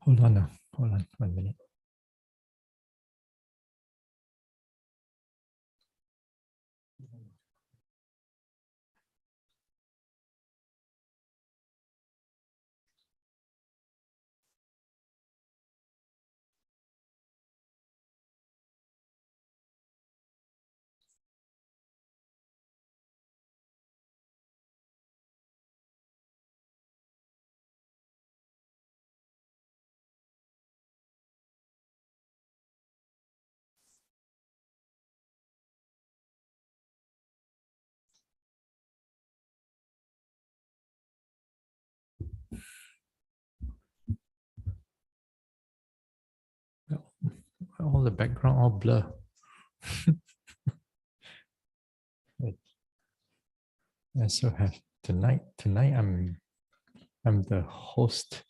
Hold on now. Hold on 1 minute. All the background all blur. Wait. I so have tonight. Tonight I'm the host.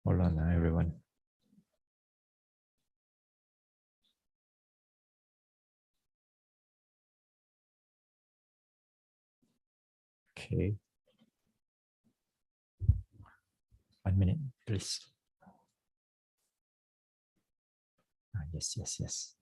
Hold on now, everyone. Okay. 1 minute, please. Yes.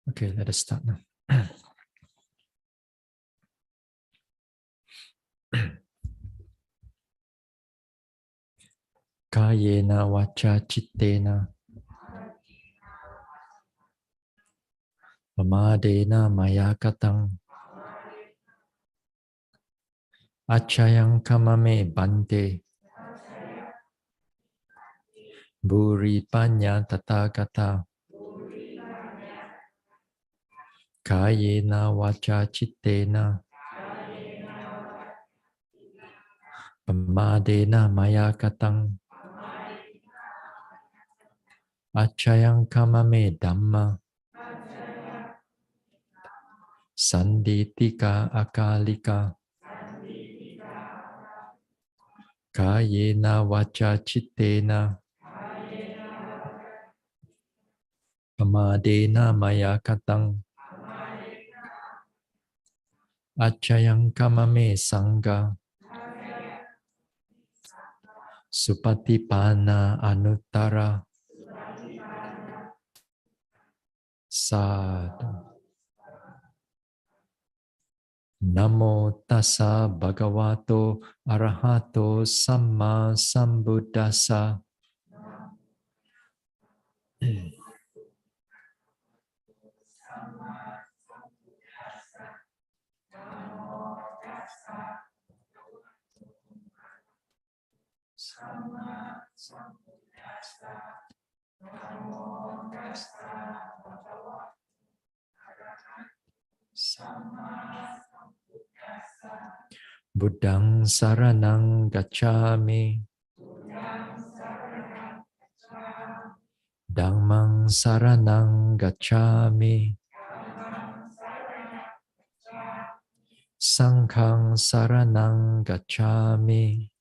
Okay, let us start now. Kayena vacha chittena pamadena maya katang achayang kamame bante buri panya tathagata kayena vacha chittena pamadena maya katang achayang kamame dhamma sanditika akalika kayena vacha chittena pamadena maya katang achayang kamame sangha supatipana anuttara sadhu. Namo tassa bhagavato arahato samma sambuddhassa. Buddhang saranang gacchami. Dhammang saranang gacchami. Sanghang saranang gacchami.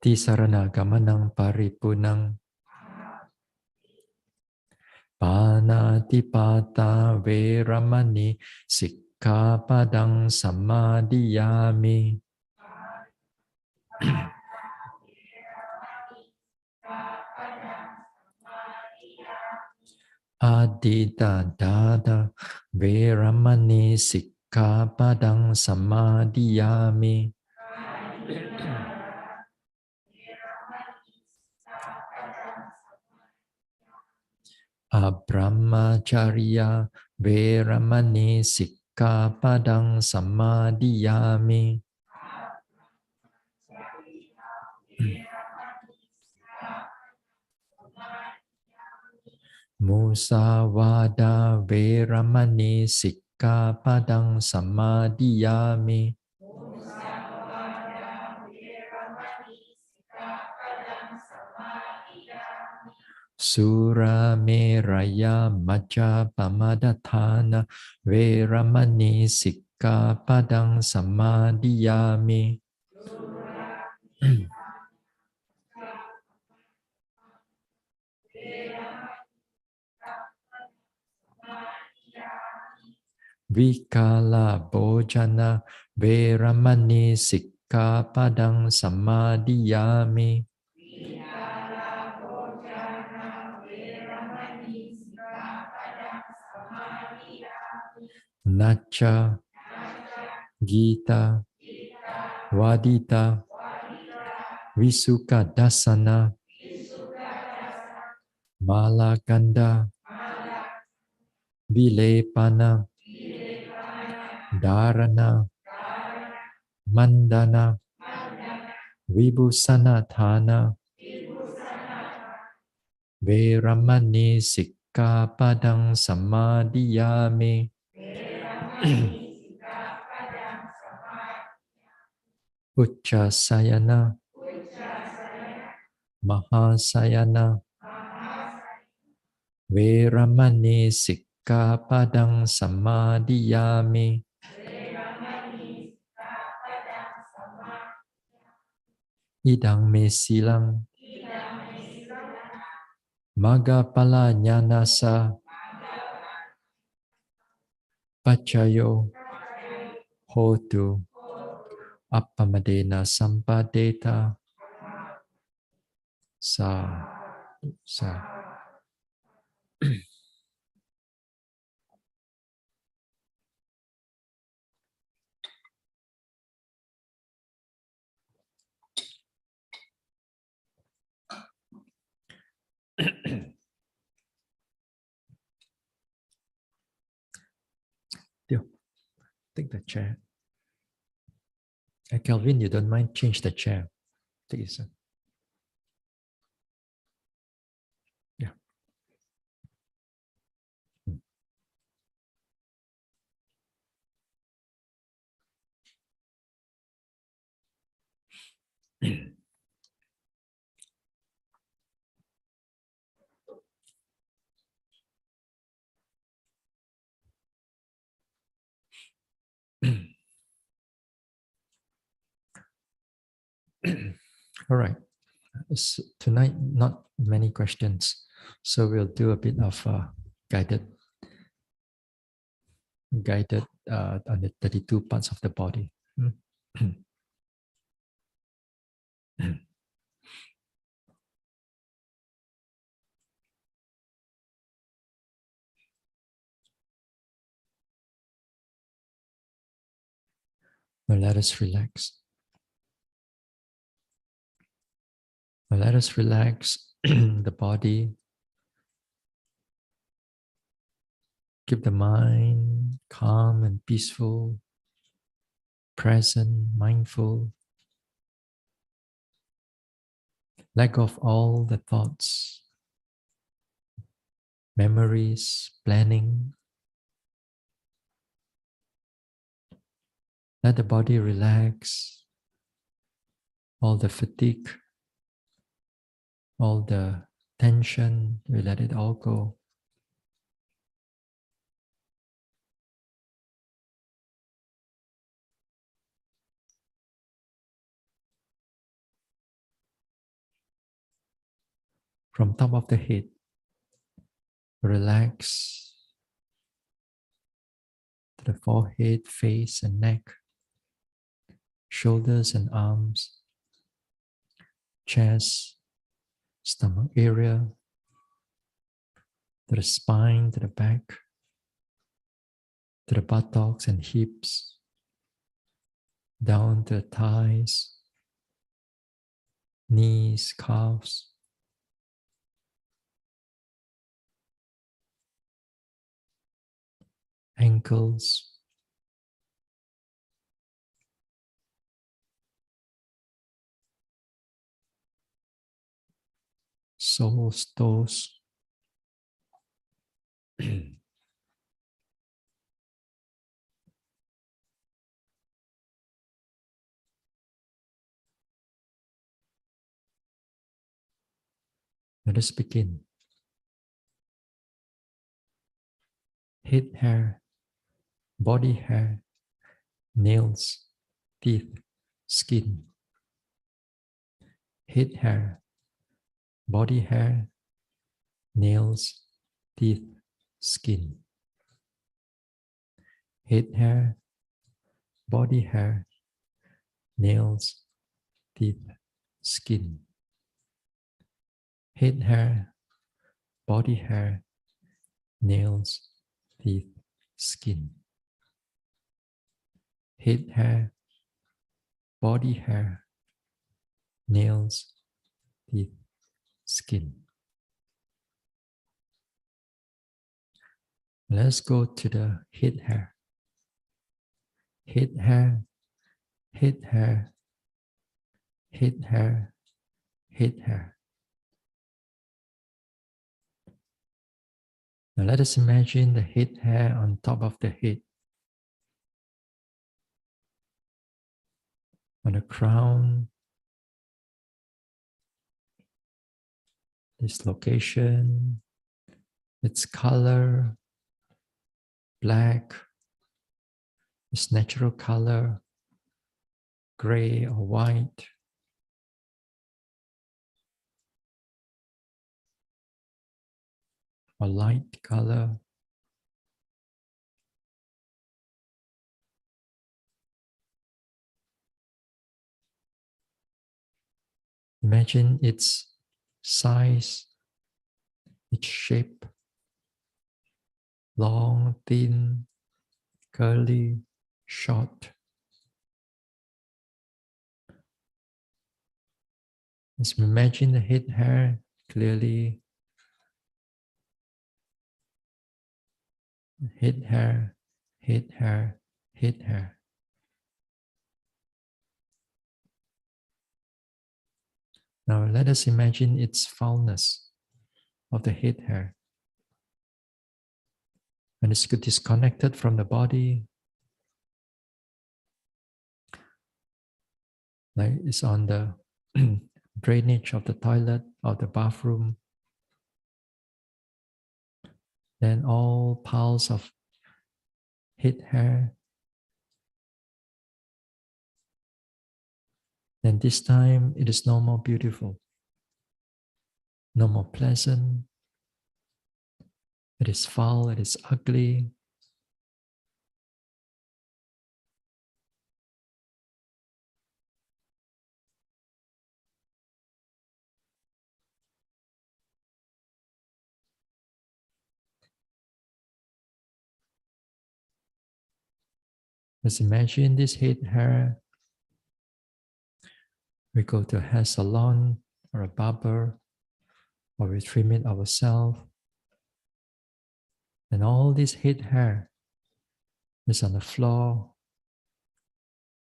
Tisarana gamanang paripunang panatipata veramani sikkhapadang samadhiyami. Adita dada veramani sikkhapadang samadhiyami. Abrahmacharya Veramani Sikkhapadang Samadhiyami. Musawada Veramani Sikkhapadang Samadhiyami. Sura Meraya Maja Pamadatana Veramani Sikkhapadang Samadhiyami. Vikala Bojana Veramani Sikkhapadang Samadhiyami. Nacha Gita Vadita Visuka Dasana Malaganda Vilepana Dharana Mandana Vibhusanatana Veramani Sikkhapadang Samadhiyami. Uchasayana Mahasayana Veramani Sikkhapadang Samadhiyami. Idang me silang Magapala Nyanasa Pachayo Hotu Appamadena Sampadeta Sa Take the chair. Kelvin, you don't mind? Change the chair. Take it, sir. Yeah. All right. So tonight, not many questions. So we'll do a bit of guided on the 32 parts of the body. Now let us relax. Now let us relax the body. Keep the mind calm and peaceful, present, mindful. Let go of all the thoughts, memories, planning. Let the body relax, all the fatigue, all the tension, we let it all go. From top of the head, relax to the forehead, face and neck, shoulders and arms, chest, stomach area, to the spine, to the back, to the buttocks and hips, down to the thighs, knees, calves, ankles, soles, toes. Let us begin. Head hair, body hair, nails, teeth, skin. Head hair, body hair, nails, teeth, skin. Head hair, body hair, nails, teeth, skin. Head hair, body hair, nails, teeth, skin. Head hair, body hair, nails, teeth, skin. Let's go to the head hair. Head hair, head hair, head hair, head hair. Now let us imagine the head hair on top of the head. On the crown, this location, its color, black, its natural color, gray or white. Or light color. Imagine its size, its shape, long, thin, curly, short. Let's imagine the head hair clearly. Head hair, head hair, head hair. Now let us imagine its foulness of the head hair. When it's disconnected from the body, like it's on the drainage of the toilet or the bathroom, then all piles of head hair, then this time it is no more beautiful, no more pleasant. It is foul, it is ugly. Let's imagine this head hair. We go to a hair salon or a barber, or we trim it ourselves. And all this head hair is on the floor,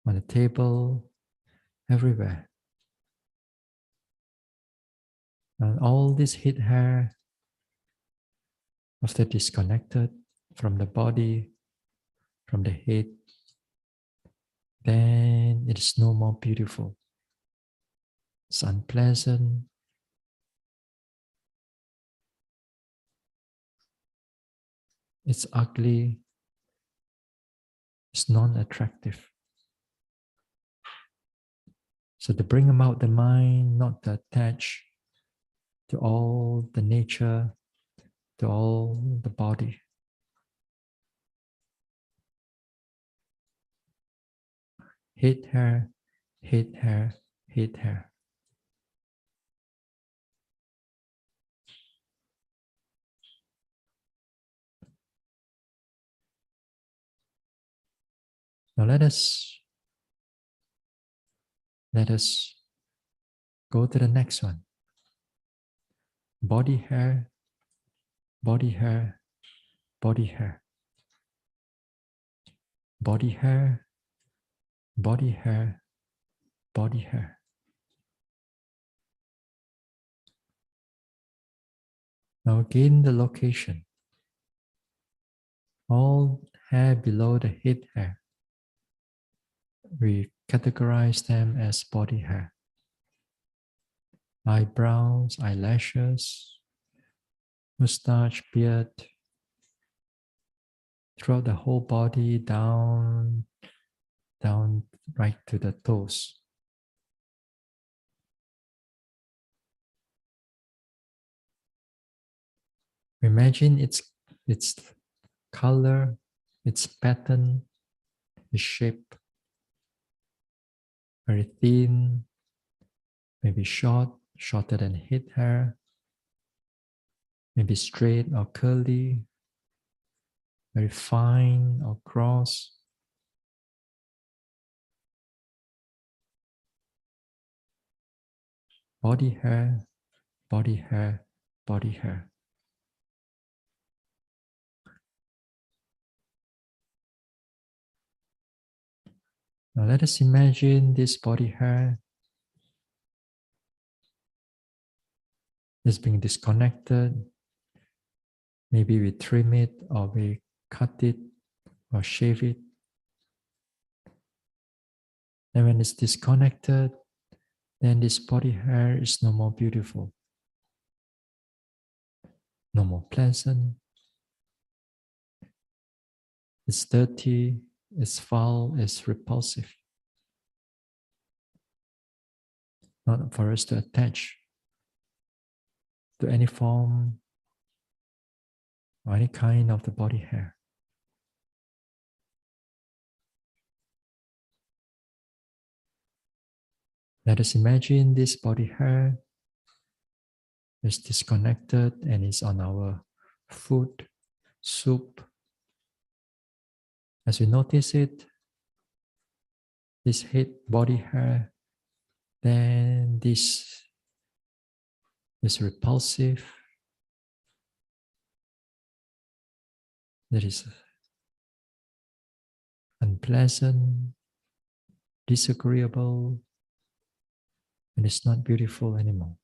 on the table, everywhere. And all this head hair, after disconnected from the body, from the head, then it is no more beautiful. It's unpleasant. It's ugly. It's non-attractive. So to bring about the mind, not to attach to all the nature, to all the body. Head hair, head hair, head hair. Now let us go to the next one. Body hair, body hair, body hair. body hair, body hair, body hair. Now again the location. All hair below the head hair. We categorize them as body hair. Eyebrows, eyelashes, mustache, beard, throughout the whole body, down right to the toes. Imagine its color, its pattern, its shape, very thin, maybe short, shorter than head hair, maybe straight or curly, very fine or cross. Body hair, body hair, body hair. Now let us imagine this body hair is being disconnected. Maybe we trim it or we cut it or shave it. And when it's disconnected, then this body hair is no more beautiful, no more pleasant. It's dirty, it's foul, it's repulsive. Not for us to attach to any form or any kind of the body hair. Let us imagine this body hair is disconnected and is on our food, soup. As we notice it, this head body hair, then this is repulsive, that is unpleasant, disagreeable, and it's not beautiful anymore.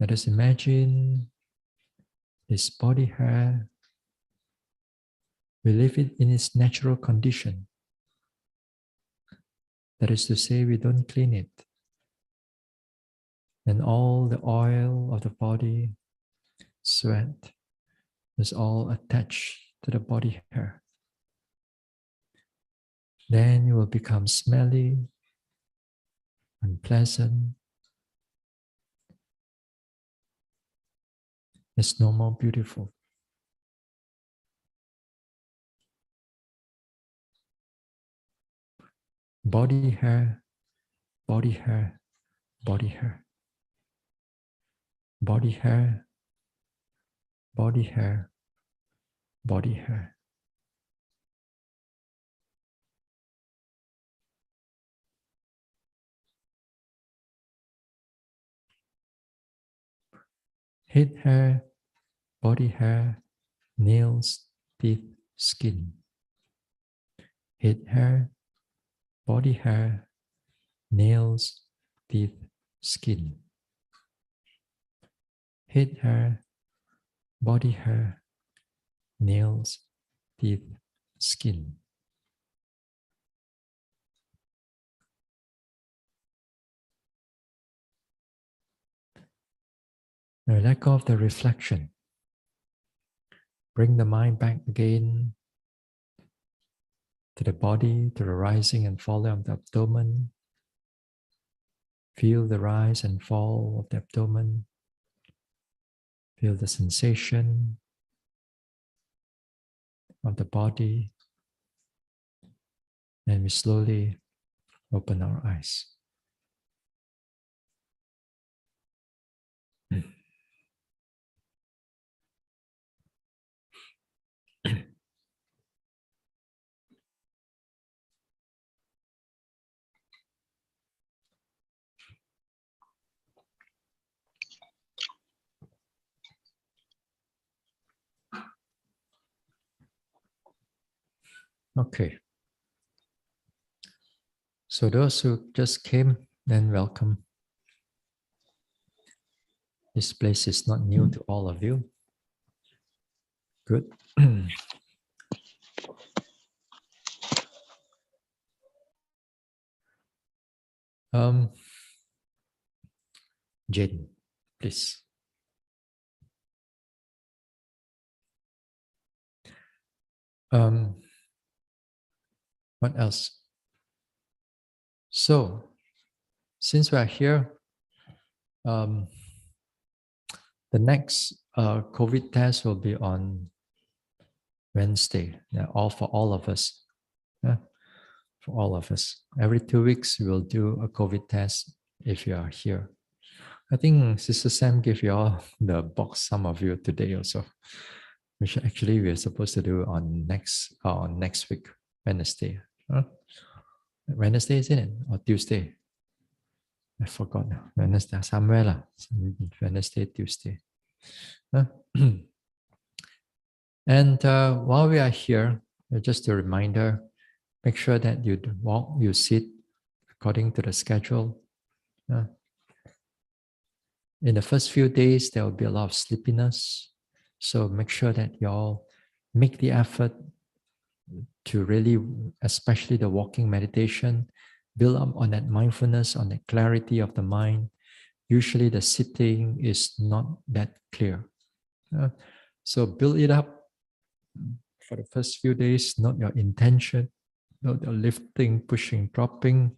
Let us imagine this body hair. We leave it in its natural condition. That is to say, we don't clean it. And all the oil of the body, sweat, is all attached to the body hair. Then it will become smelly, unpleasant. It's no more beautiful. Body hair, body hair, body hair. Body hair, body hair, body hair. Head hair, body hair, nails, teeth, skin. Head hair, body hair, nails, teeth, skin. Head hair, body hair, nails, teeth, skin. Now let go of the reflection. Bring the mind back again to the body, to the rising and falling of the abdomen. Feel the rise and fall of the abdomen. Feel the sensation of the body. And we slowly open our eyes. Okay. So those who just came, then welcome. This place is not new to all of you. Good. Jane, please. What else? So, since we are here, the next COVID test will be on Wednesday. Yeah, all for all of us. Yeah, for all of us. Every 2 weeks, we will do a COVID test if you are here. I think Sister Sam gave you all the box, some of you today also. Which actually we're supposed to do on next week, Wednesday. Huh? Wednesday, isn't it? Or Tuesday? I forgot. Wednesday, somewhere lah. Wednesday, Tuesday. Huh? And while we are here, just a reminder, make sure that you sit according to the schedule. In the first few days, there will be a lot of sleepiness. So make sure that you all make the effort to really, especially the walking meditation, build up on that mindfulness, on the clarity of the mind. Usually the sitting is not that clear. So build it up for the first few days, not your intention, not your lifting, pushing, dropping.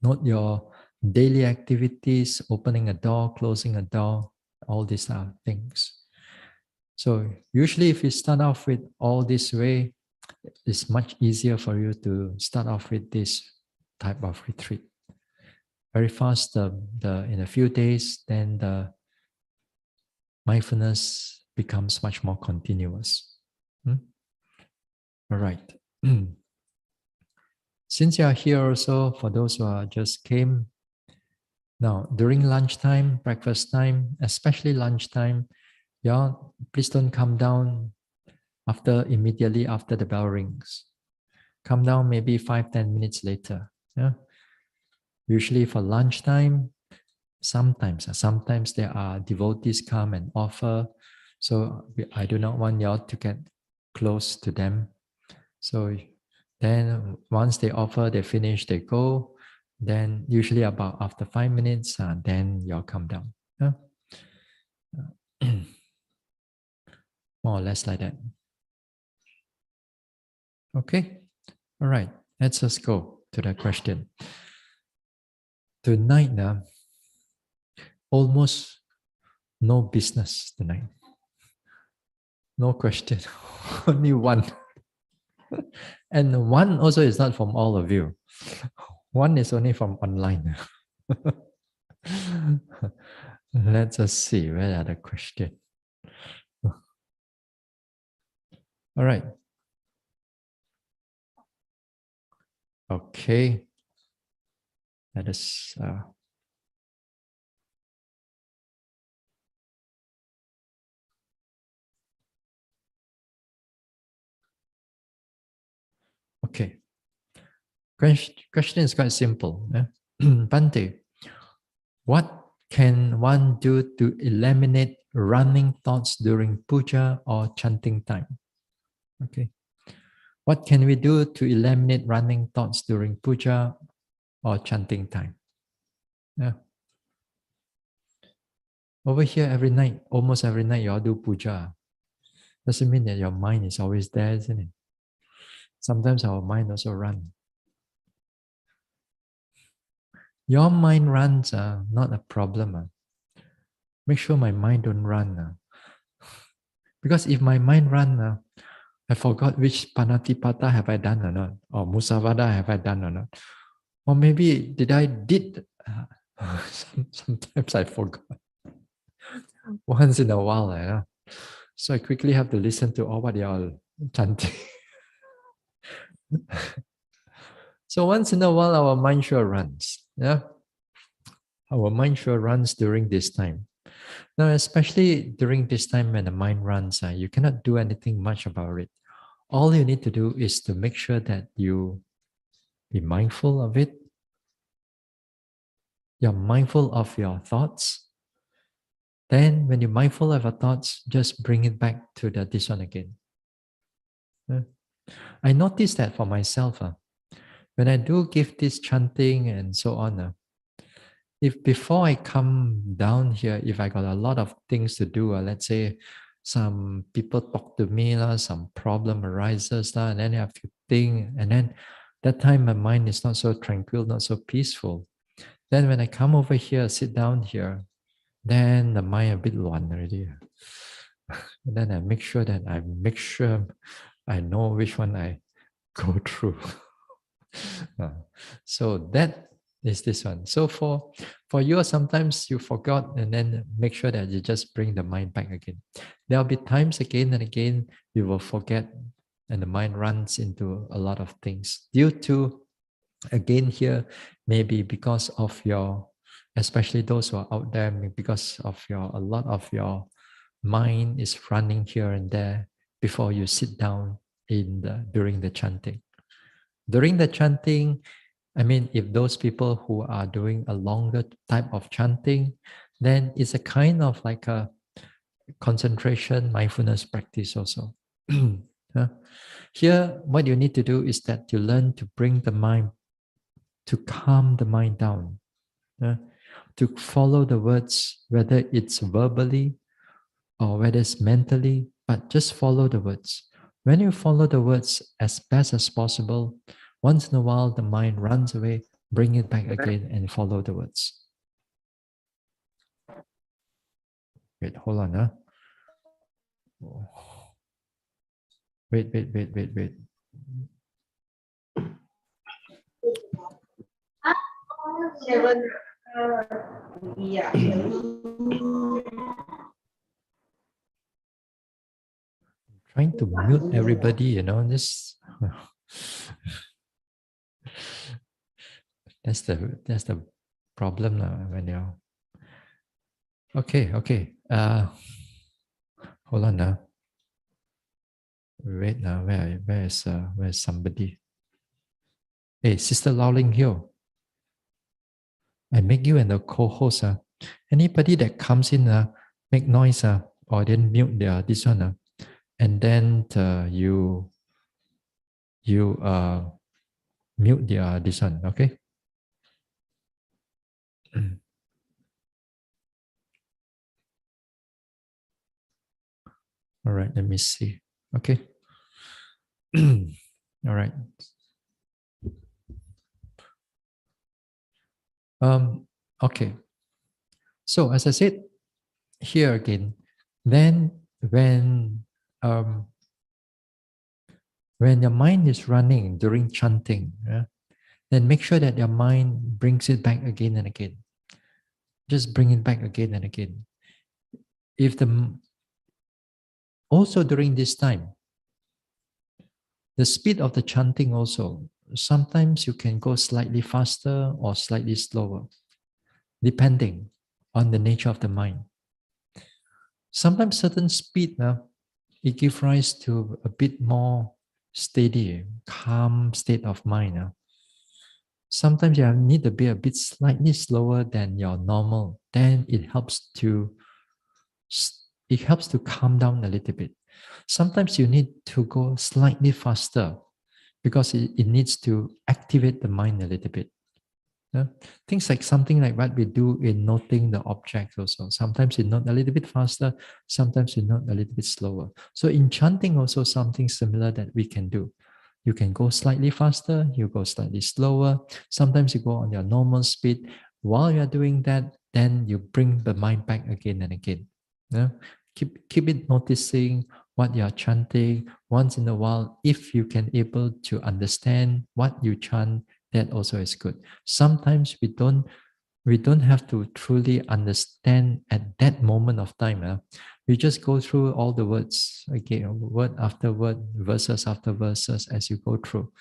Not your daily activities, opening a door, closing a door, all these are things. So usually if you start off with all this way, it's much easier for you to start off with this type of retreat. Very fast, in a few days, then the mindfulness becomes much more continuous. All right. Since you are here also, for those who are just came, now during lunchtime, breakfast time, especially lunchtime, y'all please don't come down immediately after the bell rings. Come down maybe 5-10 minutes later. Yeah. Usually for lunchtime, sometimes there are devotees come and offer. So I do not want y'all to get close to them. So then once they offer, they finish, they go. Then usually about after 5 minutes, then y'all come down. Yeah? More or less like that. Okay. All right. Let's just go to the question. Tonight, almost no business tonight. No question. Only one. And one also is not from all of you. One is only from online. Let's just see where are the questions. All right. Okay. Let us okay. Question is quite simple. Yeah? Bhante, what can one do to eliminate running thoughts during puja or chanting time? Okay. What can we do to eliminate running thoughts during puja or chanting time? Yeah. Over here every night, almost every night, you all do puja. Doesn't mean that your mind is always there, isn't it? Sometimes our mind also runs. Your mind runs, not a problem. Make sure my mind don't run. Because if my mind runs, I forgot which panatipata have I done or not, or musavada have I done or not, or maybe did. Sometimes I forgot. Once in a while, so I quickly have to listen to all what they are chanting. So once in a while, our mind sure runs. Yeah, our mind sure runs during this time. Now, especially during this time when the mind runs, you cannot do anything much about it. All you need to do is to make sure that you be mindful of it. You're mindful of your thoughts. Then when you're mindful of your thoughts, just bring it back to this one again. I noticed that for myself. When I do give this chanting and so on, if before I come down here, if I got a lot of things to do, let's say some people talk to me, some problem arises, and then I have to think, and then that time my mind is not so tranquil, not so peaceful. Then when I come over here, sit down here, then the mind a bit luan already. And then I know which one I go through. So that is this one. So for you, sometimes you forgot, and then make sure that you just bring the mind back again. There'll be times again and again you will forget, and the mind runs into a lot of things due to, again here, maybe because of your, especially those who are out there, because of a lot of your mind is running here and there before you sit down during the chanting. During the chanting, I mean, if those people who are doing a longer type of chanting, then it's a kind of like a concentration, mindfulness practice also. Here, what you need to do is that you learn to bring the mind, to calm the mind down, to follow the words, whether it's verbally or whether it's mentally, but just follow the words. When you follow the words as best as possible, once in a while the mind runs away, bring it back again and follow the words. Wait, hold on. Wait. Trying to mute everybody, this that's the problem when you're okay. Hold on now. Wait now, where's somebody? Hey, Sister Lowling Hill, I make you and the co-host. Anybody that comes in, make noise, or then mute this one, and then you mute this one, okay? All right, let me see. Okay. All right. Okay. So as I said here again, then when your mind is running during chanting, then make sure that your mind brings it back again and again. Just bring it back again and again. Also during this time, the speed of the chanting also, sometimes you can go slightly faster or slightly slower, depending on the nature of the mind. Sometimes certain speed, it gives rise to a bit more steady, calm state of mind. Sometimes you need to be a bit slightly slower than your normal. Then it helps to calm down a little bit. Sometimes you need to go slightly faster because it needs to activate the mind a little bit. Things like something like what we do in noting the objects also. Sometimes you note a little bit faster, sometimes you note a little bit slower. So in chanting also something similar that we can do. You can go slightly faster, you go slightly slower. Sometimes you go on your normal speed. While you're doing that, then you bring the mind back again and again. Keep it noticing what you're chanting. Once in a while, if you can able to understand what you chant, that also is good. Sometimes we don't have to truly understand at that moment of time. We just go through all the words, again, word after word, verses after verses as you go through.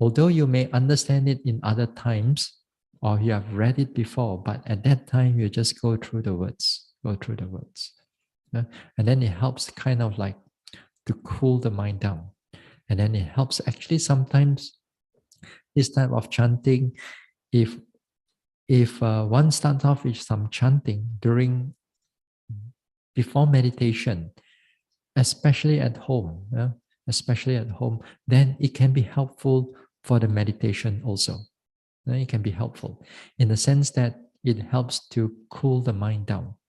Although you may understand it in other times, or you have read it before, but at that time you just go through the words. And then it helps kind of like to cool the mind down. And then it helps. Actually, sometimes this type of chanting, if one starts off with some chanting before meditation, especially at home, especially at home, then it can be helpful for the meditation also. It can be helpful in the sense that it helps to cool the mind down.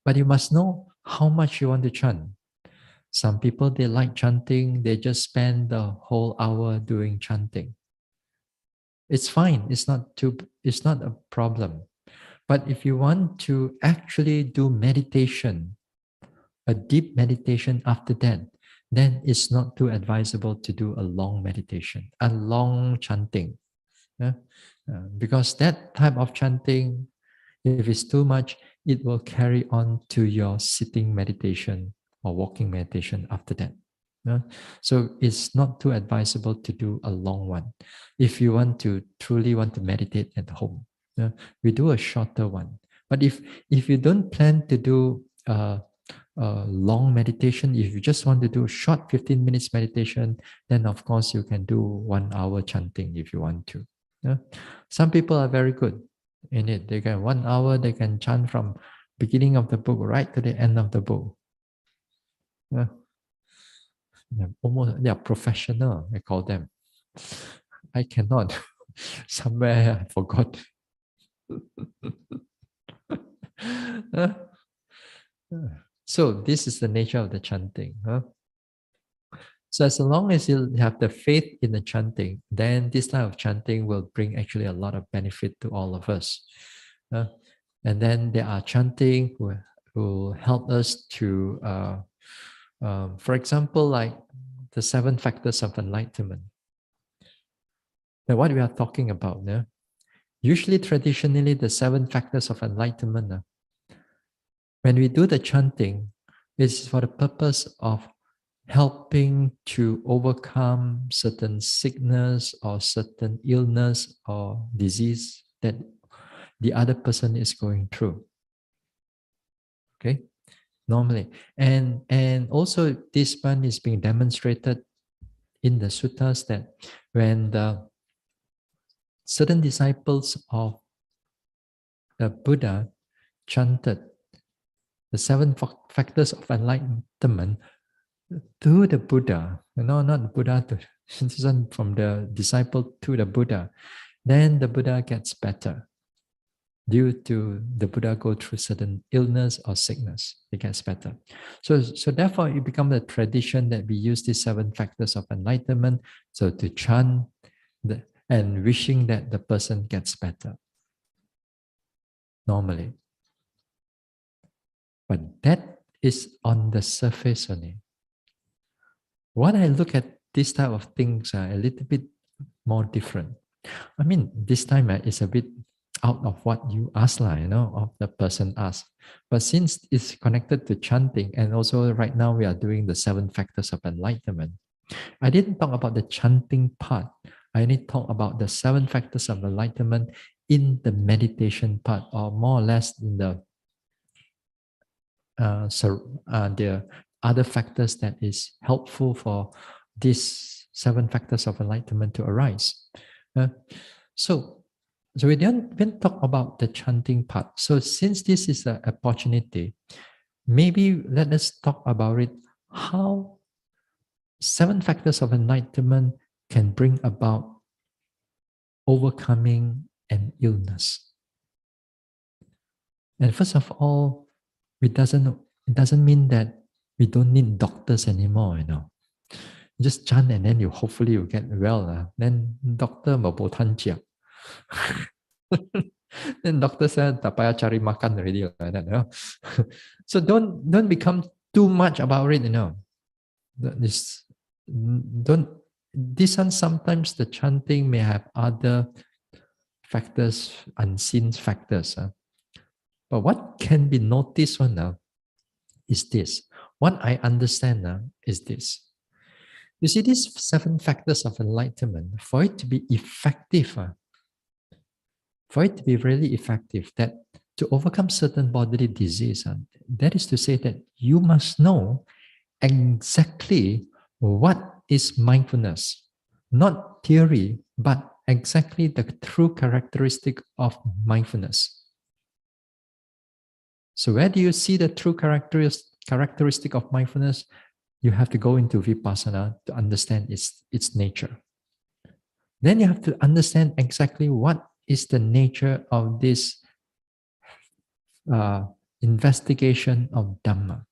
But you must know how much you want to chant. Some people, they like chanting, they just spend the whole hour doing chanting. It's fine, it's not a problem. But if you want to actually do meditation, a deep meditation after that, then it's not too advisable to do a long meditation, a long chanting. Yeah? Because that type of chanting, if it's too much, it will carry on to your sitting meditation or walking meditation after that. Yeah? So it's not too advisable to do a long one. If you want to truly want to meditate at home, yeah, we do a shorter one. But if you don't plan to do long meditation, if you just want to do a short 15 minutes meditation, then of course you can do 1 hour chanting if you want to. Yeah? Some people are very good in it. They can 1 hour, they can chant from beginning of the book right to the end of the book. Yeah. Almost, they are professional, I call them. I cannot. Somewhere I forgot. So this is the nature of the chanting. So as long as you have the faith in the chanting, then this type of chanting will bring actually a lot of benefit to all of us. And then there are chanting who help us to, for example, like the 7 factors of enlightenment. Now, what we are talking about, usually traditionally the 7 factors of enlightenment, when we do the chanting, it's for the purpose of helping to overcome certain sickness or certain illness or disease that the other person is going through. Okay, normally. And also this one is being demonstrated in the suttas that when the certain disciples of the Buddha chanted the 7 factors of enlightenment to the Buddha, not the Buddha, from the disciple to the Buddha, then the Buddha gets better. Due to the Buddha go through certain illness or sickness, it gets better. So therefore, it becomes a tradition that we use these 7 factors of enlightenment, so to chant and wishing that the person gets better. Normally. But that is on the surface only. When I look at this type of things, a little bit more different. I mean, this time it's a bit out of what you asked, of the person asked. But since it's connected to chanting, and also right now we are doing the 7 factors of enlightenment, I didn't talk about the chanting part. I only talk about the 7 factors of enlightenment in the meditation part, or more or less in the other factors that is helpful for these 7 factors of enlightenment to arise. So we didn't talk about the chanting part. So since this is an opportunity, maybe let us talk about it, how 7 factors of enlightenment can bring about overcoming an illness. And first of all, it doesn't mean that we don't need doctors anymore, Just chant and then hopefully you get well. Then doctor then doctor said tak payah cari makan already like that. So don't become too much about it, This one, sometimes the chanting may have other factors, unseen factors. But what can be noticed now is this. What I understand now is this. You see, these 7 factors of enlightenment, for it to be effective, for it to be really effective, that to overcome certain bodily disease, that is to say that you must know exactly what is mindfulness? Not theory, but exactly the true characteristic of mindfulness. So where do you see the true characteristic of mindfulness? You have to go into vipassana to understand its nature. Then you have to understand exactly what is the nature of this investigation of Dhamma.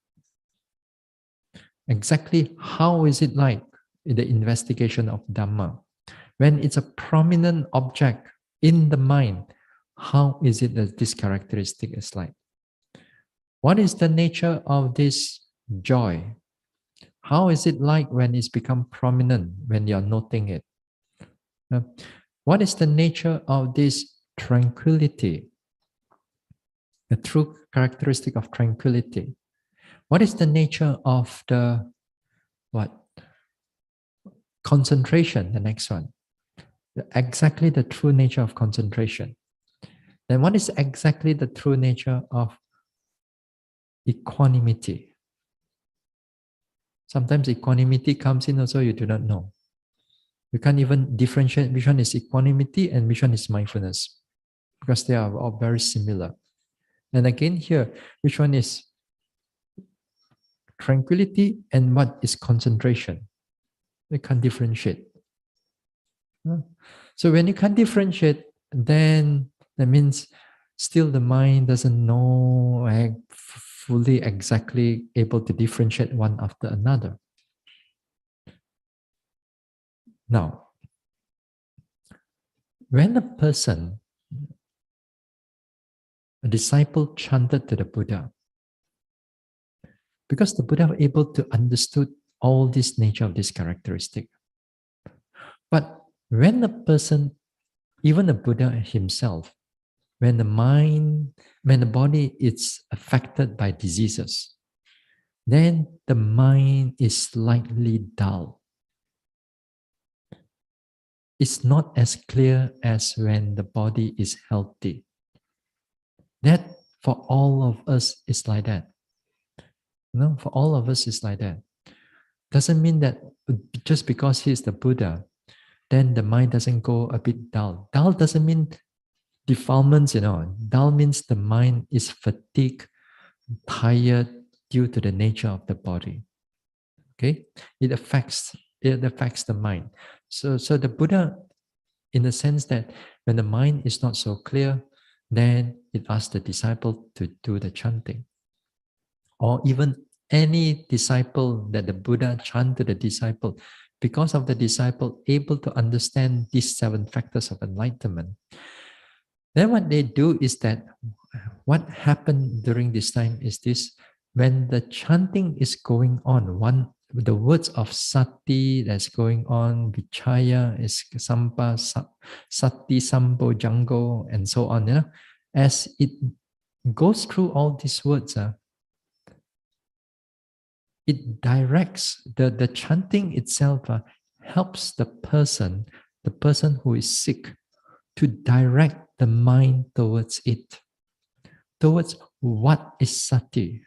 Exactly how is it like in the investigation of Dhamma? When it's a prominent object in the mind, how is it that this characteristic is like? What is the nature of this joy? How is it like when it's become prominent, when you're noting it? What is the nature of this tranquility? The true characteristic of tranquility. What is the nature of the what? Concentration, the next one. Exactly the true nature of concentration. Then what is exactly the true nature of equanimity? Sometimes equanimity comes in also, you do not know. You can't even differentiate which one is equanimity and which one is mindfulness, because they are all very similar. And again here, which one is tranquility and what is concentration? You can't differentiate. So when you can't differentiate, then that means still the mind doesn't know fully exactly able to differentiate one after another. Now, when a disciple chanted to the Buddha, because the Buddha was able to understood all this nature of this characteristic. But when the person, even the Buddha himself, when the body is affected by diseases, then the mind is slightly dull. It's not as clear as when the body is healthy. That for all of us is like that. No, for all of us is like that. Doesn't mean that just because he's the Buddha, then the mind doesn't go a bit dull. Dull doesn't mean defilements, Dull means the mind is fatigued, tired due to the nature of the body. Okay, it affects the mind. So the Buddha, in the sense that when the mind is not so clear, then it asks the disciple to do the chanting. Or even any disciple that the Buddha chant to the disciple, because of the disciple able to understand these 7 factors of enlightenment, then what they do is that what happened during this time is this: when the chanting is going on, the words of sati that's going on, vichaya is sampa, sati, sambo, jango, and so on. As it goes through all these words, it directs the chanting itself, helps the person who is sick, to direct the mind towards it, towards what is sati,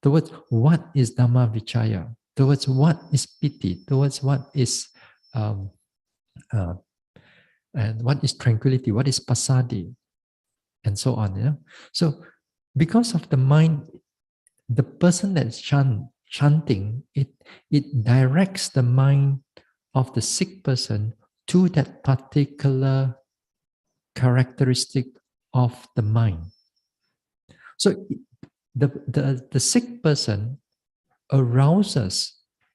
towards what is dhamma vichaya, towards what is piti, towards what is and what is tranquility, what is pasadi, and so on. So because of the mind, the person that's chanting, it directs the mind of the sick person to that particular characteristic of the mind. So the sick person arouses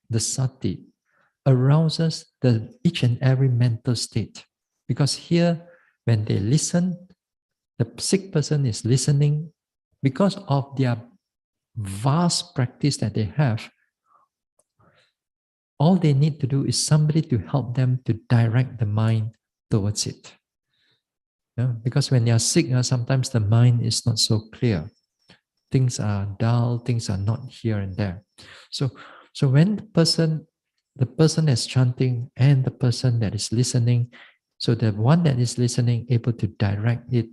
the sati, arouses each and every mental state. Because here, when they listen, the sick person is listening because of their vast practice that they have. All they need to do is somebody to help them to direct the mind towards it. Because when you're sick, sometimes the mind is not so clear. Things are dull, things are not here and there. So when the person that's chanting and the person that is listening, so the one that is listening able to direct it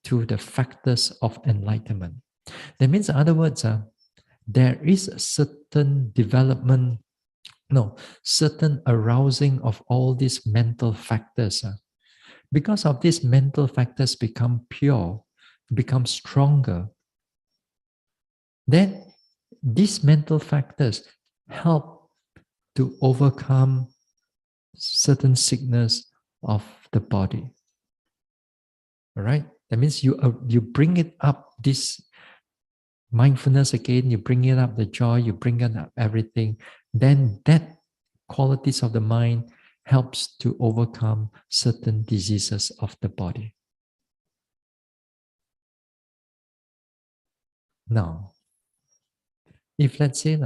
to the factors of enlightenment. That means, in other words, there is a certain development No, certain arousing of all these mental factors. Because of these mental factors become pure, become stronger, then these mental factors help to overcome certain sickness of the body. All right? That means you bring it up, this mindfulness again, you bring it up the joy, you bring it up everything, then that qualities of the mind helps to overcome certain diseases of the body. Now, if let's say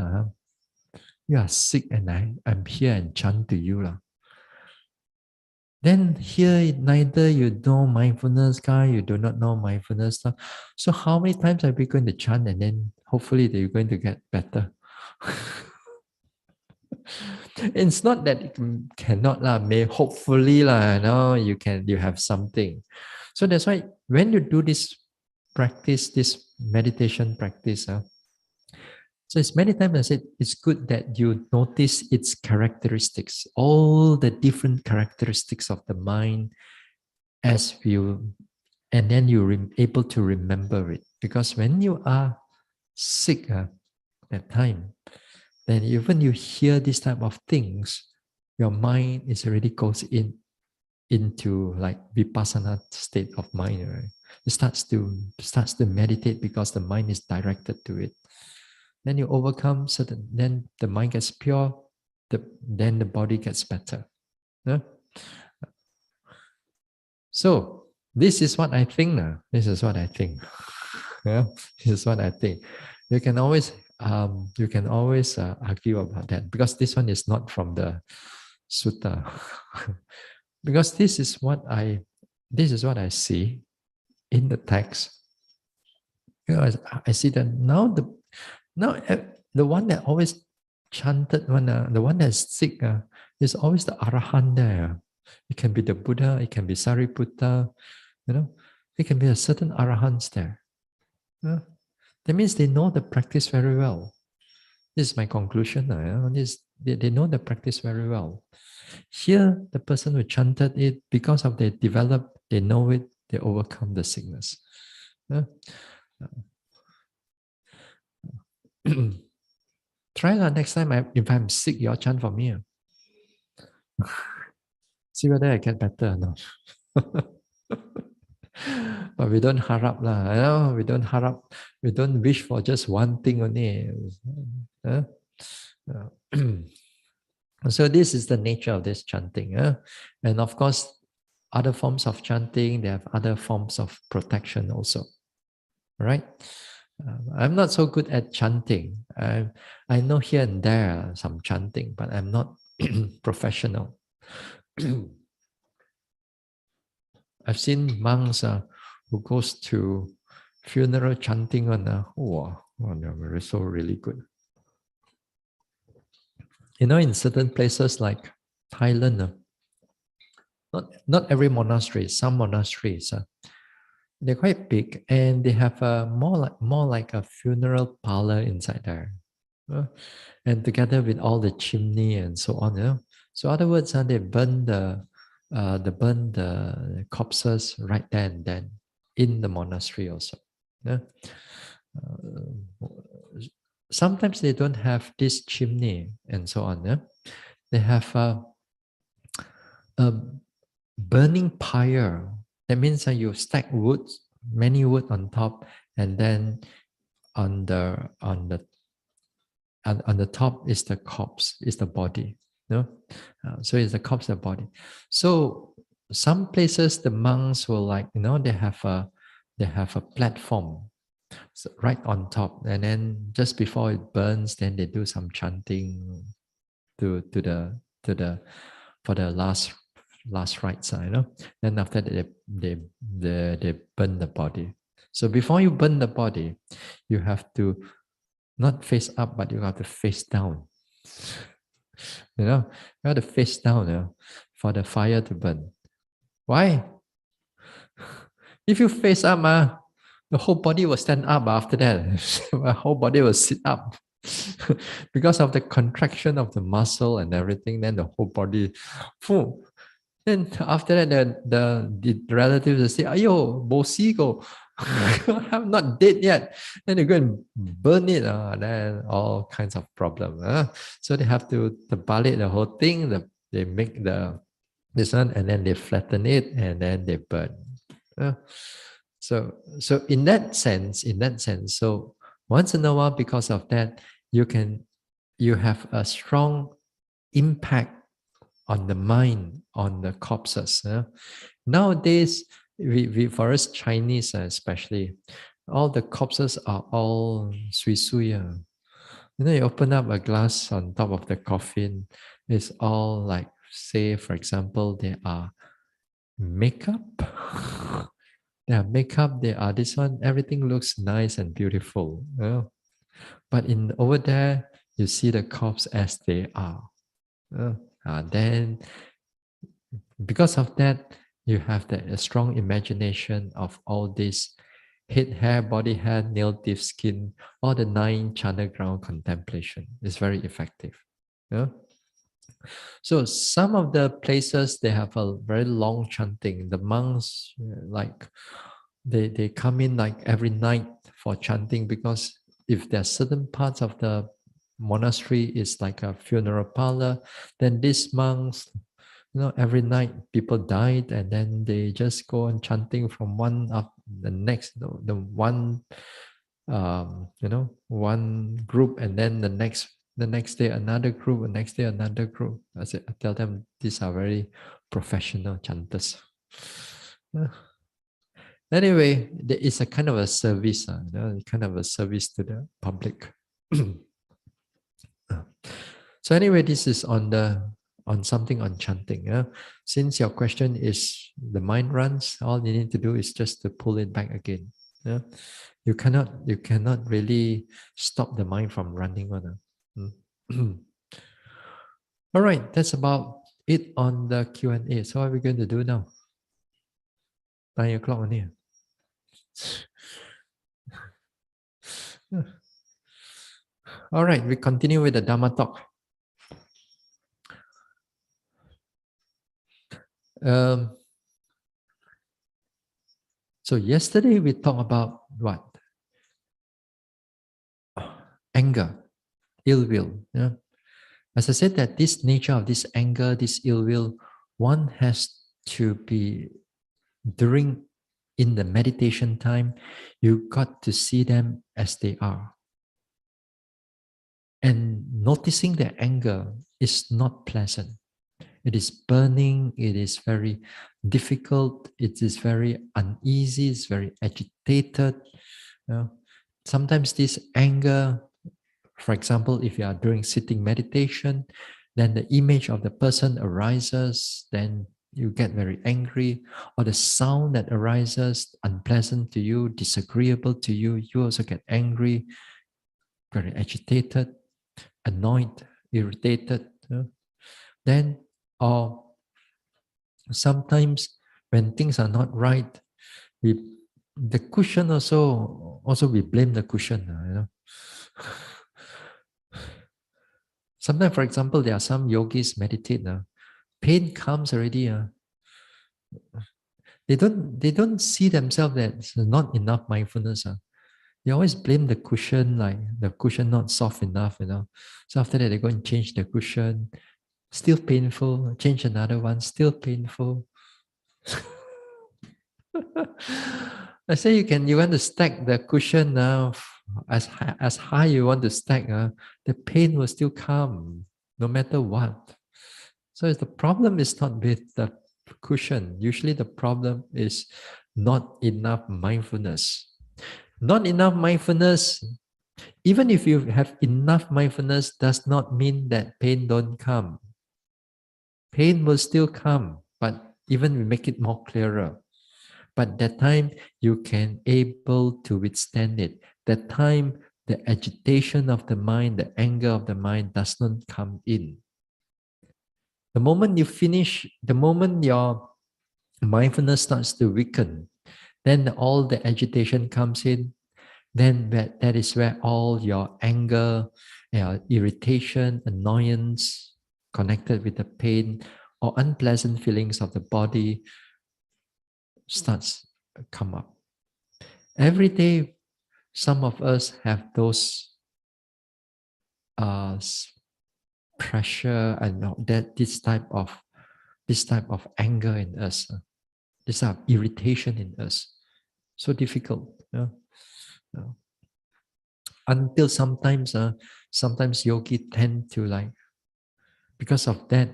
you are sick and I'm here and chant to you, then here neither you know mindfulness you do not know mindfulness stuff. So how many times are we going to chant and then hopefully that you're going to get better? It's not that it cannot may hopefully you have something. So that's why when you do this practice, this meditation practice, so it's many times I said it's good that you notice its characteristics, all the different characteristics of the mind as you, and then you're able to remember it. Because when you are sick that time, then even you hear this type of things, your mind is already goes into like vipassana state of mind, right? It starts to meditate because the mind is directed to it. Then you overcome certain, then the mind gets pure, then the body gets better. Yeah? So this is what I think now. This is what I think. Yeah, this is what I think. You can always argue about that because this one is not from the sutta. Because this is what I see in the text. You know, I see that the one that always chanted the one that's sick is always the arahant there. It can be the Buddha, it can be Sariputta, it can be a certain arahants there. That means they know the practice very well. This is my conclusion. They know the practice very well. Here, the person who chanted it, because of they develop, they know it, they overcome the sickness. Try next time. If I'm sick, you all chant for me. See whether I get better or not. But we don't harap lah. We don't harap. We don't wish for just one thing only. So this is the nature of this chanting. And of course, other forms of chanting, they have other forms of protection also. Right? I'm not so good at chanting. I know here and there some chanting, but I'm not professional. I've seen monks who goes to funeral chanting they're so really good. In certain places like Thailand, not every monastery, some monasteries, they're quite big and they have more like a funeral parlor inside there. And together with all the chimney and so on. So in other words, they burn the corpses right there and then in the monastery also. Sometimes they don't have this chimney and so on. They have a burning pyre. That means that you stack wood, many wood on top, and then on the top is the corpse, is the body. So it's the corpse, the body. So some places the monks will they have a platform right on top, and then just before it burns, then they do some chanting for the last rites, Then after that they burn the body. So before you burn the body, you have to not face up, but you have to face down. You have to face down for the fire to burn. Why? If you face up, the whole body will stand up after that. The whole body will sit up. because of the contraction of the muscle and everything, then the whole body, phew. Then after that, the relatives will say, "Ayo, bosi go, I'm not dead yet." Then they go and burn it. Then all kinds of problems. So they have to balik the whole thing. They make this one, and then they flatten it, and then they burn. Uh, so in that sense, so once in a while, because of that, you have a strong impact on the mind, on the corpses. Nowadays, we for us Chinese especially, all the corpses are all sui sui. You open up a glass on top of the coffin, it's all like, say, for example, there are makeup. They are makeup, they are this one, everything looks nice and beautiful. But in over there, you see the corpse as they are. Then because of that, you have a strong imagination of all this head, hair, body hair, nail, teeth, skin, all the 9 channel ground contemplation is very effective. Yeah? So some of the places they have a very long chanting. The monks like they come in like every night for chanting, because if there are certain parts of the monastery is like a funeral parlor, then these monks, every night people died, and then they just go on chanting from one up the next, the one one group, and then the next day another group, the next day another group. I tell them these are very professional chanters. Anyway, there is a kind of a service, kind of a service to the public. So anyway, this is on something on chanting. Since your question is the mind runs, all you need to do is just to pull it back again. You cannot really stop the mind from running on. All right, that's about it on the Q&A. So what are we going to do now? 9 o'clock on here. All right, we continue with the Dhamma talk. So yesterday we talked about what? Anger, ill will. Yeah. As I said, that this nature of this anger, this ill will, one has to be during in the meditation time, you got to see them as they are. And noticing their anger is not pleasant. It is burning, it is very difficult, it is very uneasy, it's very agitated. Sometimes this anger, for example, if you are doing sitting meditation, then the image of the person arises, then you get very angry, or the sound that arises unpleasant to you, disagreeable to you, you also get angry, very agitated, annoyed, irritated. Then, or sometimes when things are not right, the cushion also we blame the cushion. Sometimes, for example, there are some yogis meditate. Pain comes already. They don't see themselves that it's not enough mindfulness. They always blame the cushion, like the cushion not soft enough. So after that, they go and change the cushion. Still painful. Change another one. Still painful. I say you want to stack the cushion now as high you want to stack. The pain will still come no matter what. So the problem is not with the cushion. Usually the problem is not enough mindfulness. Not enough mindfulness, even if you have enough mindfulness, does not mean that pain don't come. Pain will still come, but even we make it more clearer. But that time you can able to withstand it. That time the agitation of the mind, the anger of the mind does not come in. The moment you finish, the moment your mindfulness starts to weaken, then all the agitation comes in. then that is where all your anger, irritation, annoyance connected with the pain or unpleasant feelings of the body starts come up. Every day, some of us have those uh, pressure and that this type of anger in us, this type of irritation in us. So difficult. Until sometimes yogi tend to like, because of that,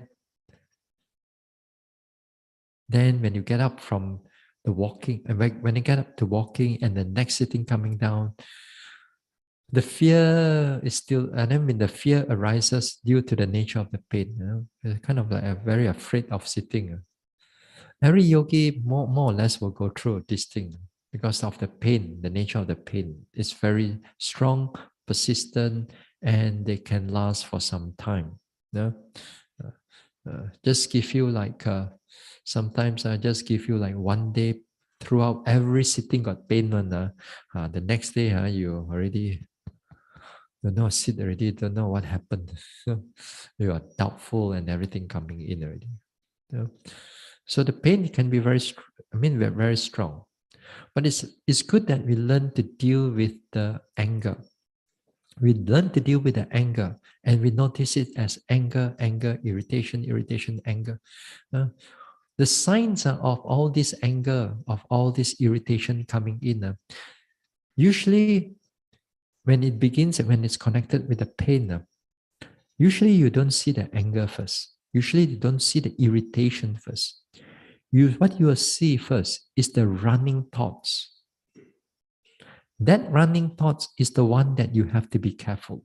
then when you get up from the walking, and when you get up to walking and the next sitting coming down, the fear is still, and then when the fear arises due to the nature of the pain, it's kind of like very afraid of sitting. Every yogi more or less will go through this thing because of the pain, the nature of the pain. It's very strong, persistent, and they can last for some time. Just give you like, sometimes I just give you like one day throughout every sitting got pain one. The next day you already don't know, sit already, don't know what happened. You are doubtful and everything coming in already. So the pain can be very, very strong. But it's good that we learn to deal with the anger. We learn to deal with the anger and we notice it as anger, irritation, anger. The signs of all this anger, of all this irritation coming in, usually when it begins and when it's connected with the pain, usually you don't see the anger first. Usually you don't see the irritation first. What you will see first is the running thoughts. That running thoughts is the one that you have to be careful.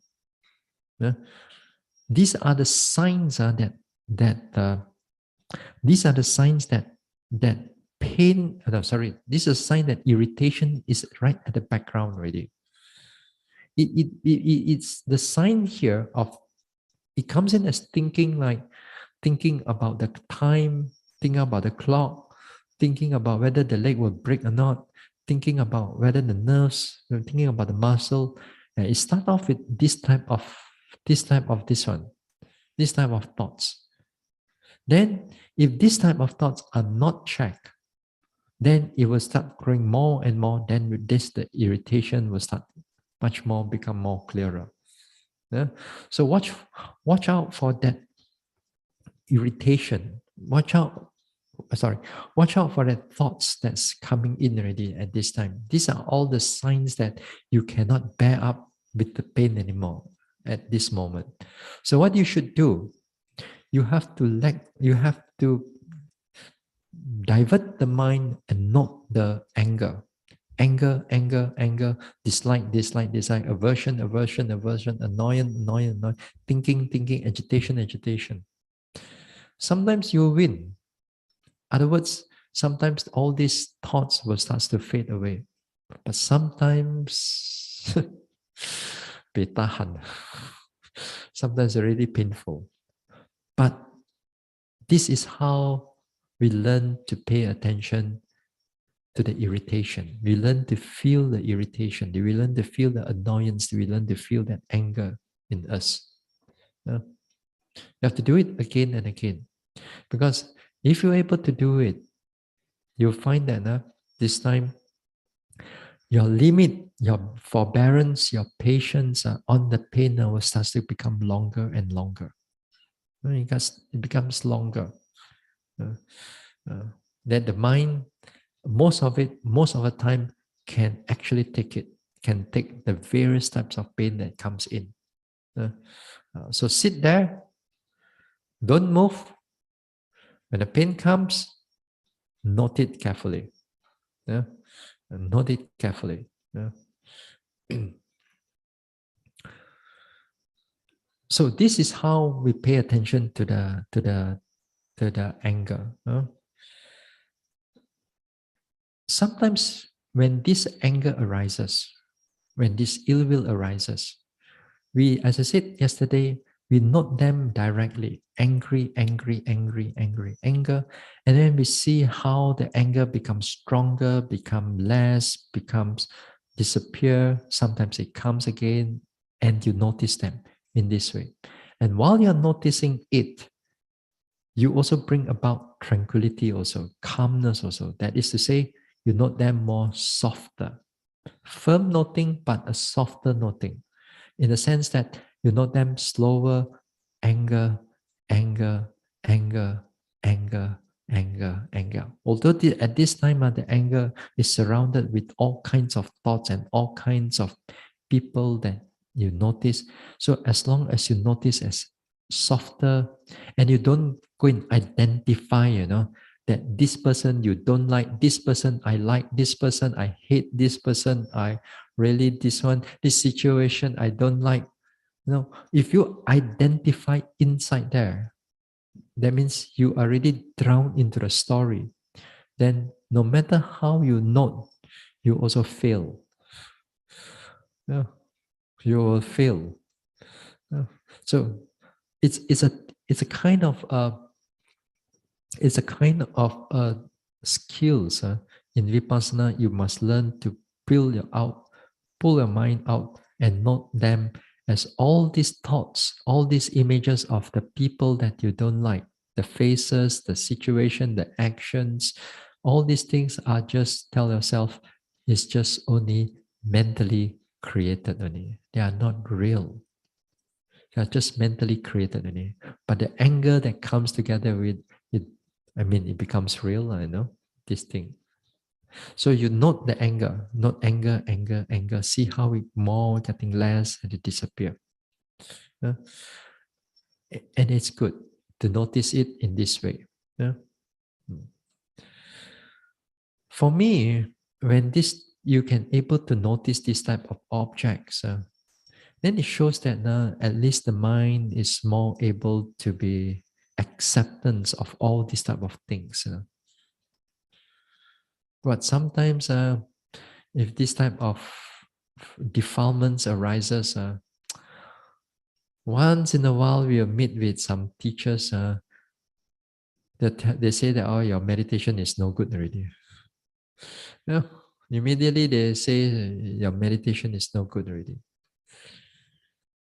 These are the signs these are the signs that pain. This is a sign that irritation is right at the background already. It's the sign here of, it comes in as thinking about the time, thinking about the clock, thinking about whether the leg will break or not, thinking about whether the nerves, thinking about the muscle. It starts off with this type of thoughts. Then, if this type of thoughts are not checked, then it will start growing more and more. Then with this, the irritation will start become more clearer. So watch out for that irritation. Watch out for the thoughts that's coming in already at this time. These are all the signs that you cannot bear up with the pain anymore at this moment. So what you should do, you have to divert the mind and note the anger, dislike, aversion, annoyance, thinking, agitation. Sometimes you win. Other words, sometimes all these thoughts will start to fade away. But sometimes, sometimes really painful. But this is how we learn to pay attention to the irritation. We learn to feel the irritation. We learn to feel the annoyance. We learn to feel that anger in us. You have to do it again and again. Because if you're able to do it, you'll find that this time your limit, your forbearance, your patience on the pain will start to become longer and longer. It becomes longer. That the mind, most of the time, can actually can take the various types of pain that comes in. So sit there, don't move. When the pain comes, note it carefully. Note it carefully. So this is how we pay attention to the anger. Sometimes when this anger arises, when this ill will arises, we, as I said yesterday, we note them directly. Anger, and then we see how the anger becomes stronger, becomes less, becomes disappear, sometimes it comes again, and you notice them in this way. And while you're noticing it, you also bring about tranquility also, calmness also. That is to say, you note them more softer. Firm noting, but a softer noting, in the sense that you note them slower, anger, anger, anger, anger, anger, anger. Although at this time, the anger is surrounded with all kinds of thoughts and all kinds of people that you notice. So as long as you notice as softer, and you don't go and identify, that this person you don't like, this person I like, this person I hate, this person I really, this situation I don't like. If you identify inside there, that means you are already drowned into the story. Then no matter how you note, you also fail. Yeah, you will fail. Yeah. So it's a it's a kind of skills in vipassana. You must learn to pull your mind out and note them as all these thoughts, all these images of the people that you don't like, the faces, the situation, the actions, all these things are just, tell yourself, it's just only mentally created only. They are not real. They are just mentally created only. But the anger that comes together with it, it becomes real, I know, this thing. So you note the anger, not anger, anger, anger. See how it more getting less and it disappear. Yeah? And it's good to notice it in this way. Yeah? For me, when this you can able to notice this type of objects, then it shows that at least the mind is more able to be acceptance of all these type of things. But sometimes, if this type of defilements arises, once in a while we'll meet with some teachers that they say that, oh, your meditation is no good already. Yeah, immediately they say your meditation is no good already.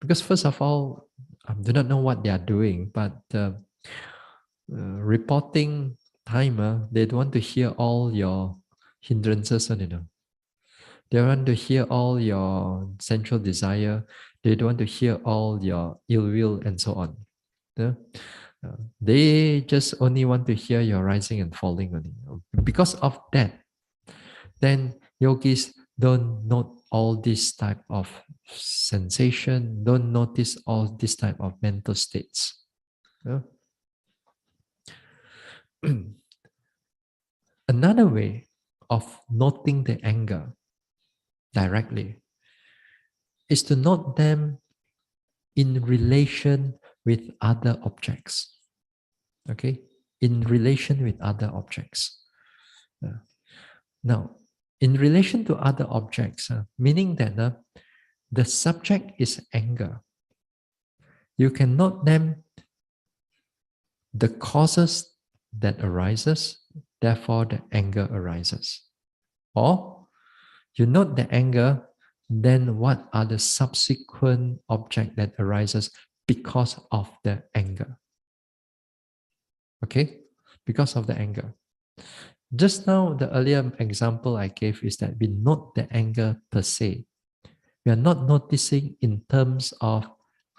Because first of all, I do not know what they are doing, but reporting time, they don't want to hear all your hindrances, They want to hear all your central desire. They don't want to hear all your ill will and so on. Yeah? They just only want to hear your rising and falling only. Because of that, then yogis don't note all this type of sensation, don't notice all this type of mental states. Yeah? Another way of noting the anger directly is to note them in relation with other objects. Okay? In relation with other objects. Now, in relation to other objects, meaning that the subject is anger. You can note them, the causes that arises, therefore the anger arises. Or you note the anger, then what are the subsequent object that arises because of the anger? Okay? Because of the anger. Just now, the earlier example I gave is that we note the anger per se. We are not noticing in terms of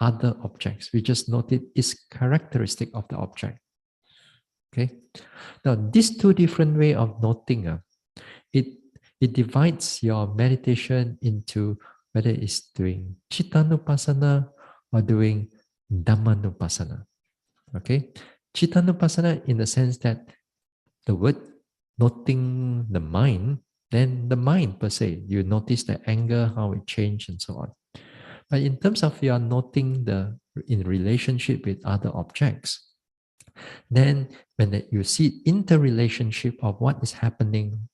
other objects. We just note it is characteristic of the object. Okay. Now, these two different way of noting, it divides your meditation into whether it's doing Chittanupasana or doing Dhammanupasana. Okay. Chittanupasana in the sense that the word noting the mind, then the mind per se, you notice the anger, how it changed and so on. But in terms of your noting in relationship with other objects, then when you see interrelationship of what is happening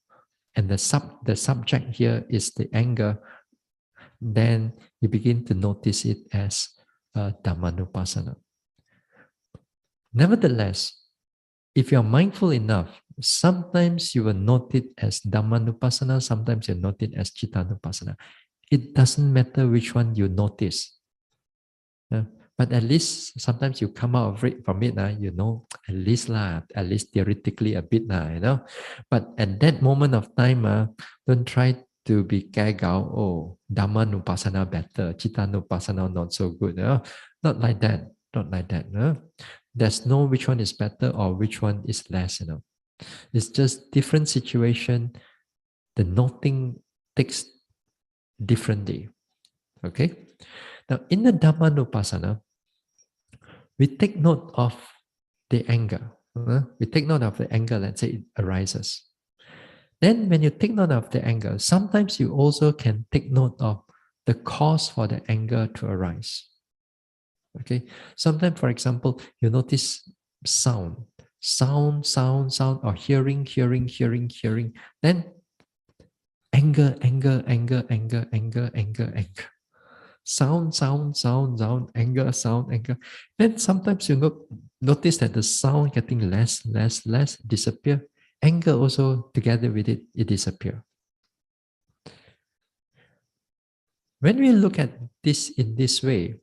and the subject here is the anger, then you begin to notice it as Dhammanupasana. Nevertheless, if you're mindful enough, Sometimes you will note it as Dhammanupassana, sometimes you note it as Chittanupassana. It doesn't matter which one you notice. But at least sometimes you come out of it from it, you know, at least theoretically a bit, you know. But at that moment of time, don't try to be kagao, oh, Dhammanupassana better, Chittanupassana not so good. Not like that. Not like that. There's no which one is better or which one is less, you know. It's just different situation. The noting takes differently. Okay. Now in the Dhammanupassana, we take note of the anger. We take note of the anger, let's say it arises. Then when you take note of the anger, sometimes you also can take note of the cause for the anger to arise. Okay. Sometimes, for example, you notice sound, or hearing. Then anger. Sound, anger. Then sometimes you notice that the sound getting less, disappear. Anger also together with it, it disappear. When we look at this in this way,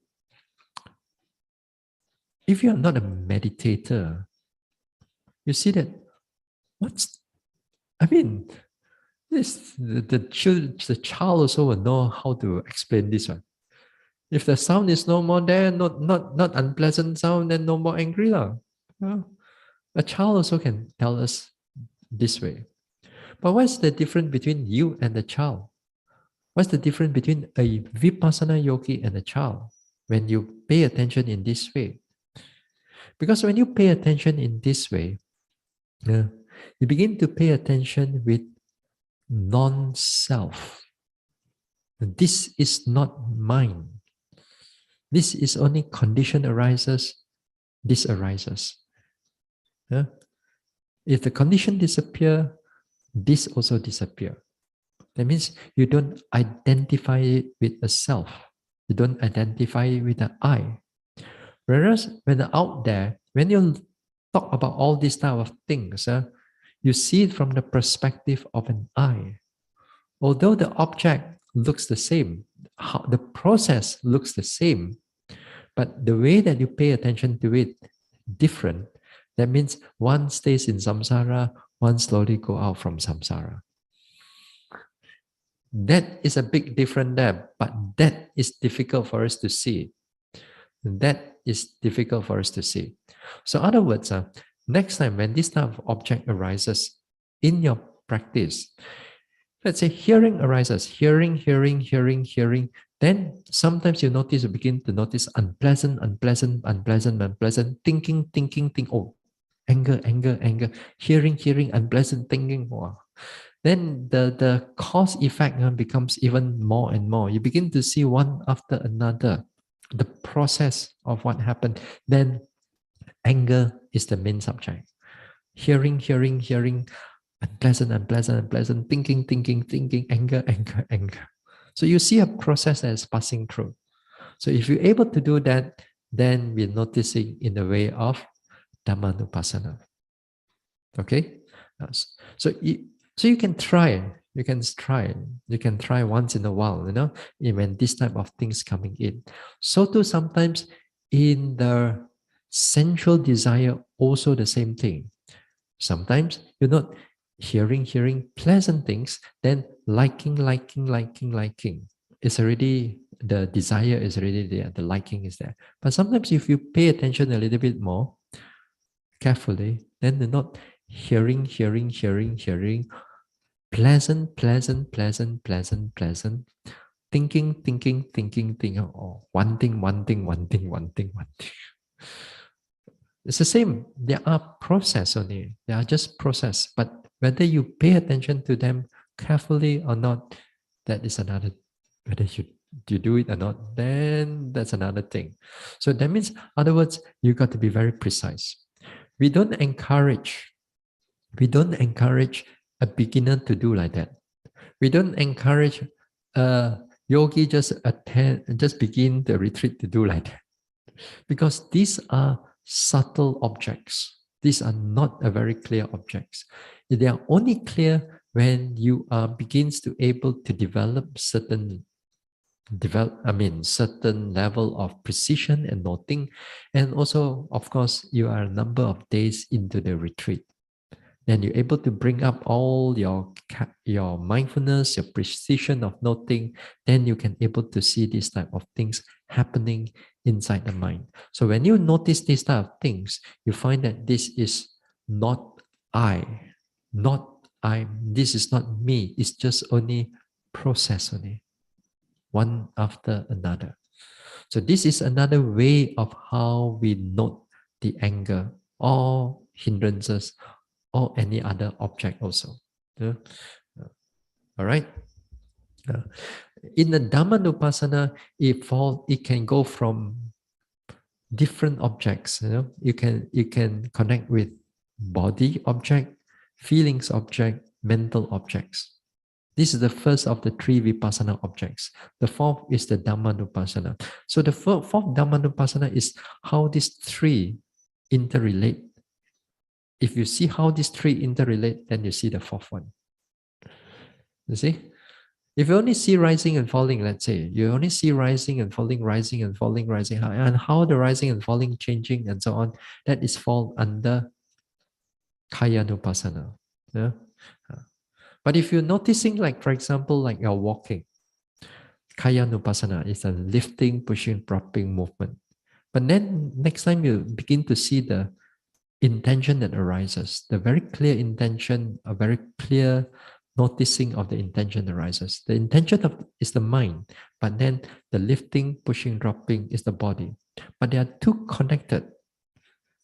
if you are not a meditator, you see that the child also will know how to explain this one. If the sound is no more there, not unpleasant sound, then no more angry lah. A child also can tell us this way. But what's the difference between you and the child? What's the difference between a vipassana yogi and a child when you pay attention in this way? Because when you pay attention in this way, you begin to pay attention with non-self. This is not mine. This is only condition arises, this arises. If the condition disappear, this also disappear. That means you don't identify it with a self. You don't identify it with an I. Whereas when out there, when you talk about all these type of things, you see it from the perspective of an I. Although the object looks the same, the process looks the same, but the way that you pay attention to it different. That means one stays in samsara, one slowly go out from samsara. That is a big difference there, but that is difficult for us to see. That is difficult for us to see. So in other words, next time when this type of object arises in your practice, let's say hearing arises, hearing, then sometimes you begin to notice unpleasant, thinking, oh, anger, hearing, unpleasant thinking. Wow. Then the cause effect becomes even more and more. You begin to see one after another, the process of what happened. Then anger is the main subject. Hearing, unpleasant, thinking, anger. So you see a process that is passing through. So if you're able to do that, then we're noticing in the way of Dhammanupassana. Okay? So you can try. You can try once in a while, when this type of things coming in. So too sometimes in the sensual desire, also the same thing. Sometimes you're not hearing pleasant things, then liking. It's already, the desire is already there, the liking is there. But sometimes if you pay attention a little bit more carefully, then you're not hearing, pleasant, thinking, oh, one thing. It's the same. There are process only. They are just process. But whether you pay attention to them carefully or not, that is another. Whether you do it or not, then that's another thing. So that means, in other words, you got to be very precise. We don't encourage a beginner to do like that. We don't encourage a yogi just begin the retreat to do like that. Because these are subtle objects. These are not a very clear objects. They are only clear when you are begins to able to develop certain certain level of precision and noting, and also, of course, you are a number of days into the retreat. Then you're able to bring up all your mindfulness, your precision of noting. Then you can able to see these type of things happening inside the mind. So when you notice these type of things, you find that this is not I, not I. This is not me. It's just only process only, one after another. So this is another way of how we note the anger or hindrances or any other object also. Yeah. All right. In the Dhammanupassana, it can go from different objects. You can connect with body object, feelings object, mental objects. This is the first of the three vipassana objects. The fourth is the Dhammanupassana. So the fourth Dhammanupassana is how these three interrelate. If you see how these three interrelate, then you see the fourth one. You see? If you only see rising and falling, let's say, you only see rising and falling, rising, and how the rising and falling changing and so on, that is fall under Kayanupassana. Yeah? But if you're noticing, like, for example, like you're walking, Kayanupassana is a lifting, pushing, propping movement. But then next time you begin to see the intention that arises, the very clear intention, a very clear noticing of the intention arises. The intention is the mind, but then the lifting, pushing, dropping is the body. But they are two connected.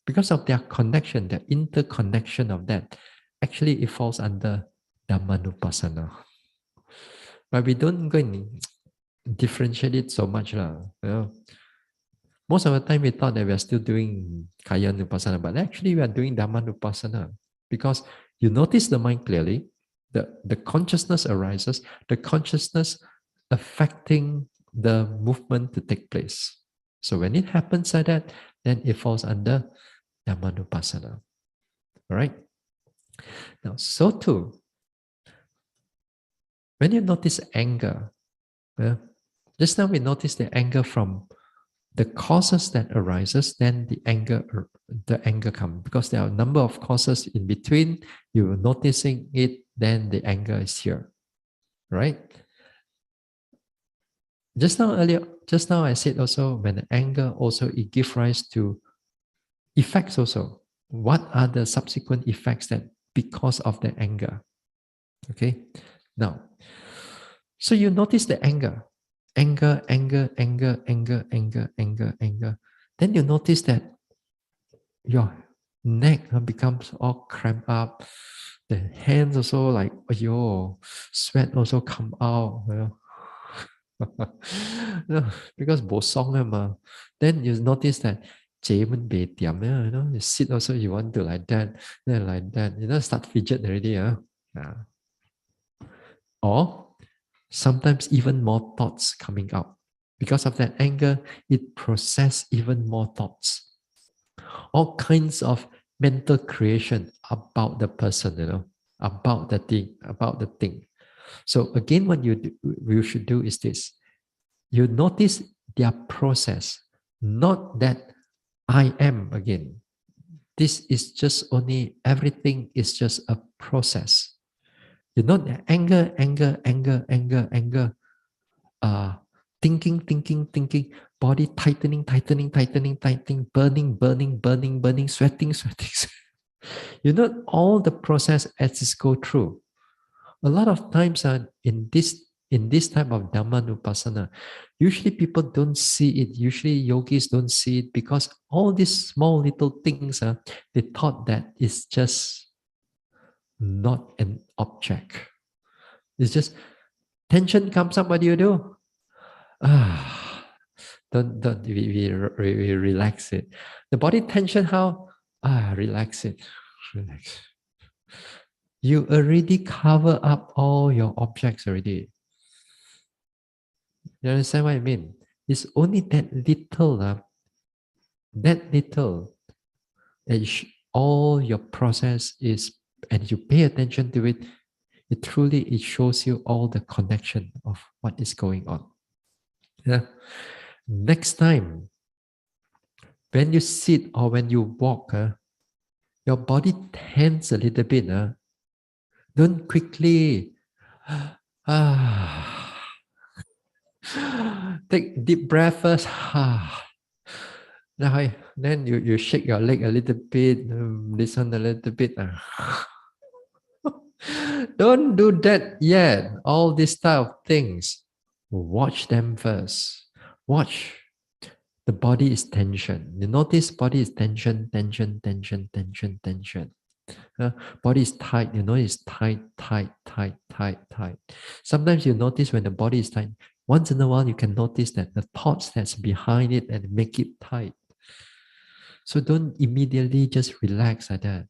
Because of their connection, the interconnection of that, actually it falls under Dhammanupassana. But we don't go and differentiate it so much. Most of the time we thought that we are still doing Kayanupassana, but actually we are doing Dhammanupassana because you notice the mind clearly, the consciousness arises, the consciousness affecting the movement to take place. So when it happens like that, then it falls under Dhammanupassana. All right? Now, so too, when you notice anger, just now we notice the anger from the causes that arises, then the anger comes because there are a number of causes in between. You're noticing it, then the anger is here, right? Just now I said also when the anger also it gives rise to effects also. What are the subsequent effects that because of the anger? Okay, now, so you notice the anger. Anger. Then you notice that your neck becomes all cramped up. The hands also like, sweat also come out. Because bosong then you notice that you sit also, you want to like that, then like that, start fidget already. Or sometimes even more thoughts coming out. Because of that anger, it processes even more thoughts. All kinds of mental creation about the person, about the thing. So again, what you should do is this. You notice their process, not that I am again. This is just only, everything is just a process. You know, anger, thinking, body tightening, burning, sweating. You know, all the process as it go through. A lot of times in this type of Dhammanupassana, usually people don't see it. Usually yogis don't see it because all these small little things, they thought that it's just not an object. It's just tension comes up, what do you do? Don't we relax it. The body tension, how? Relax it. Relax. You already cover up all your objects already. You understand what I mean? It's only that little all your process is, and you pay attention to it, it shows you all the connection of what is going on. Yeah. Next time, when you sit or when you walk, your body tense a little bit. Don't quickly take deep breath first. Then you shake your leg a little bit, listen a little bit. Don't do that yet. All these type of things, watch them first. Watch. The body is tension. You notice body is tension, tension, tension, tension, tension. Body is tight. You know it's tight, tight, tight, tight, tight. Sometimes you notice when the body is tight. Once in a while, you can notice that the thoughts that's behind it and make it tight. So don't immediately just relax like that.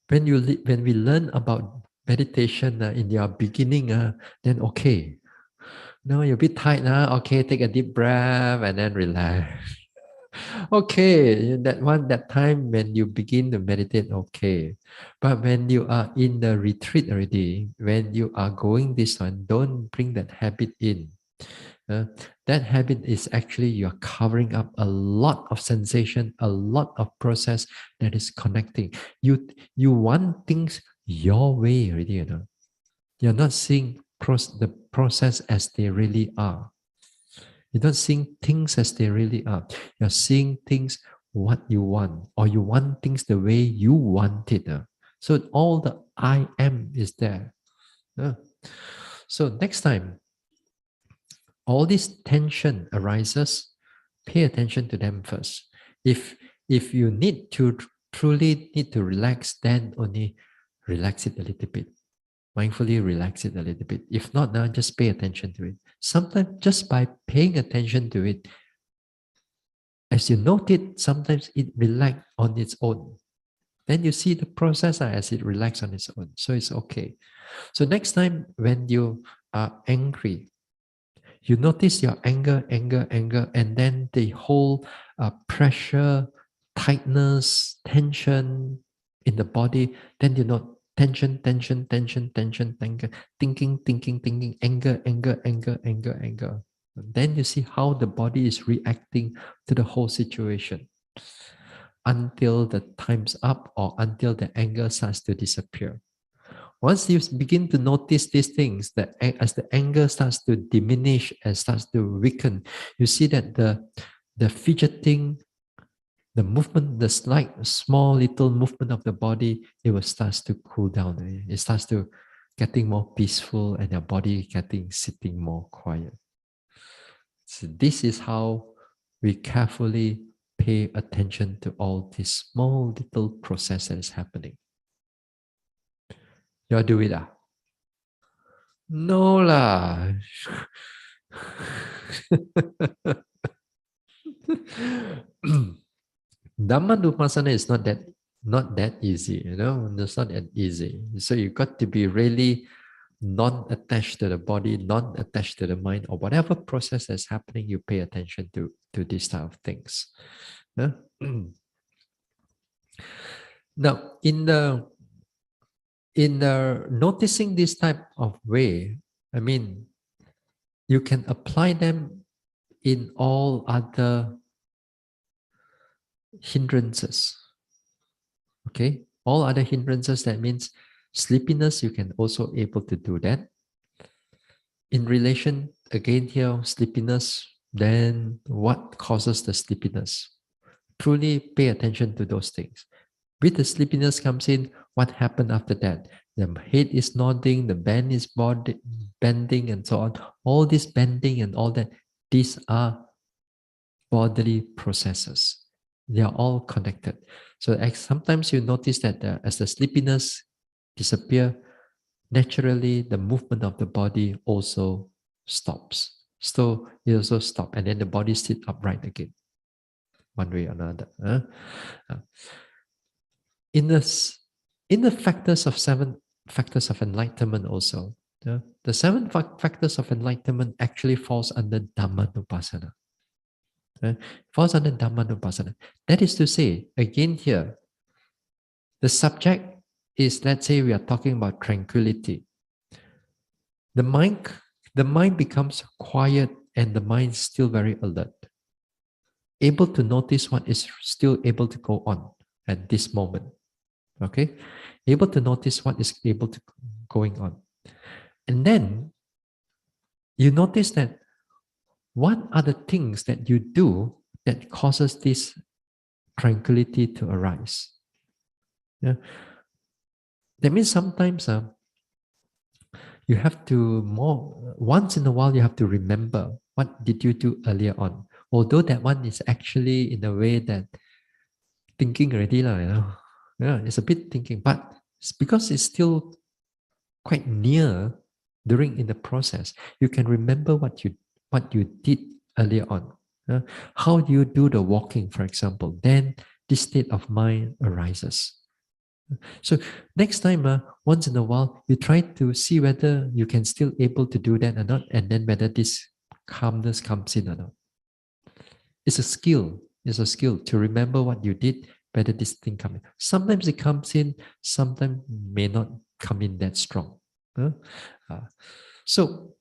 When we learn about meditation in your beginning, then okay. No, you're a bit tight now. Okay, take a deep breath and then relax. Okay, that time when you begin to meditate, okay. But when you are in the retreat already, when you are going this one, don't bring that habit in. That habit is actually you're covering up a lot of sensation, a lot of process that is connecting. You want things your way already, you know. You're not seeing the process as they really are. You're not seeing things as they really are. You're seeing things what you want, or you want things the way you want it. So all the I am is there. So next time, all this tension arises, pay attention to them first. If you need to truly need to relax, then only relax it a little bit. Mindfully relax it a little bit. If not, now just pay attention to it. Sometimes just by paying attention to it, as you note it, sometimes it relax on its own. Then you see the process as it relax on its own. So it's okay. So next time when you are angry, you notice your anger, and then the whole pressure, tightness, tension in the body. Then you know tension, tension, tension, tension, tension, thinking, thinking, thinking, anger, anger, anger, anger, anger. Then you see how the body is reacting to the whole situation until the time's up or until the anger starts to disappear. Once you begin to notice these things, that as the anger starts to diminish and starts to weaken, you see that the fidgeting, the movement, the slight, small little movement of the body, it will start to cool down. It starts to getting more peaceful, and your body getting sitting more quiet. So this is how we carefully pay attention to all these small little processes happening. You all do it No lah. Dhammanupassana is not that easy, you know. It's not that easy. So you got to be really non-attached to the body, non-attached to the mind, or whatever process that's happening. You pay attention to these type of things. Now, in the noticing this type of way, I mean, you can apply them in all other hindrances. Okay, all other hindrances, that means sleepiness, you can also able to do that. In relation, again here, sleepiness, then what causes the sleepiness? Truly pay attention to those things. With the sleepiness comes in, what happened after that? The head is nodding, the band is bending, and so on. All this bending and all that, these are bodily processes. They are all connected. So sometimes you notice that as the sleepiness disappear, naturally the movement of the body also stops. So it also stops, and then the body sits upright again, one way or another. In the factors of 7 factors of enlightenment also, the 7 factors of enlightenment actually falls under Dhammanupassana. Falls under Dhammanupassana. That is to say, again here, the subject is, let's say we are talking about tranquility. The mind, the mind becomes quiet and the mind is still very alert, able to notice what is still able to go on at this moment. Okay, able to notice what is able to going on, and then you notice that what are the things that you do that causes this tranquility to arise. Yeah, that means sometimes you have to once in a while you have to remember what did you do earlier on, although that one is actually in a way that thinking already lah, yeah, it's a bit thinking, but it's because it's still quite near during in the process, you can remember what you did earlier on. How do you do the walking, for example? Then this state of mind arises. So next time, once in a while, you try to see whether you can still able to do that or not, and then whether this calmness comes in or not. It's a skill. It's a skill to remember what you did, whether this thing comes in. Sometimes it comes in, sometimes may not come in that strong. So,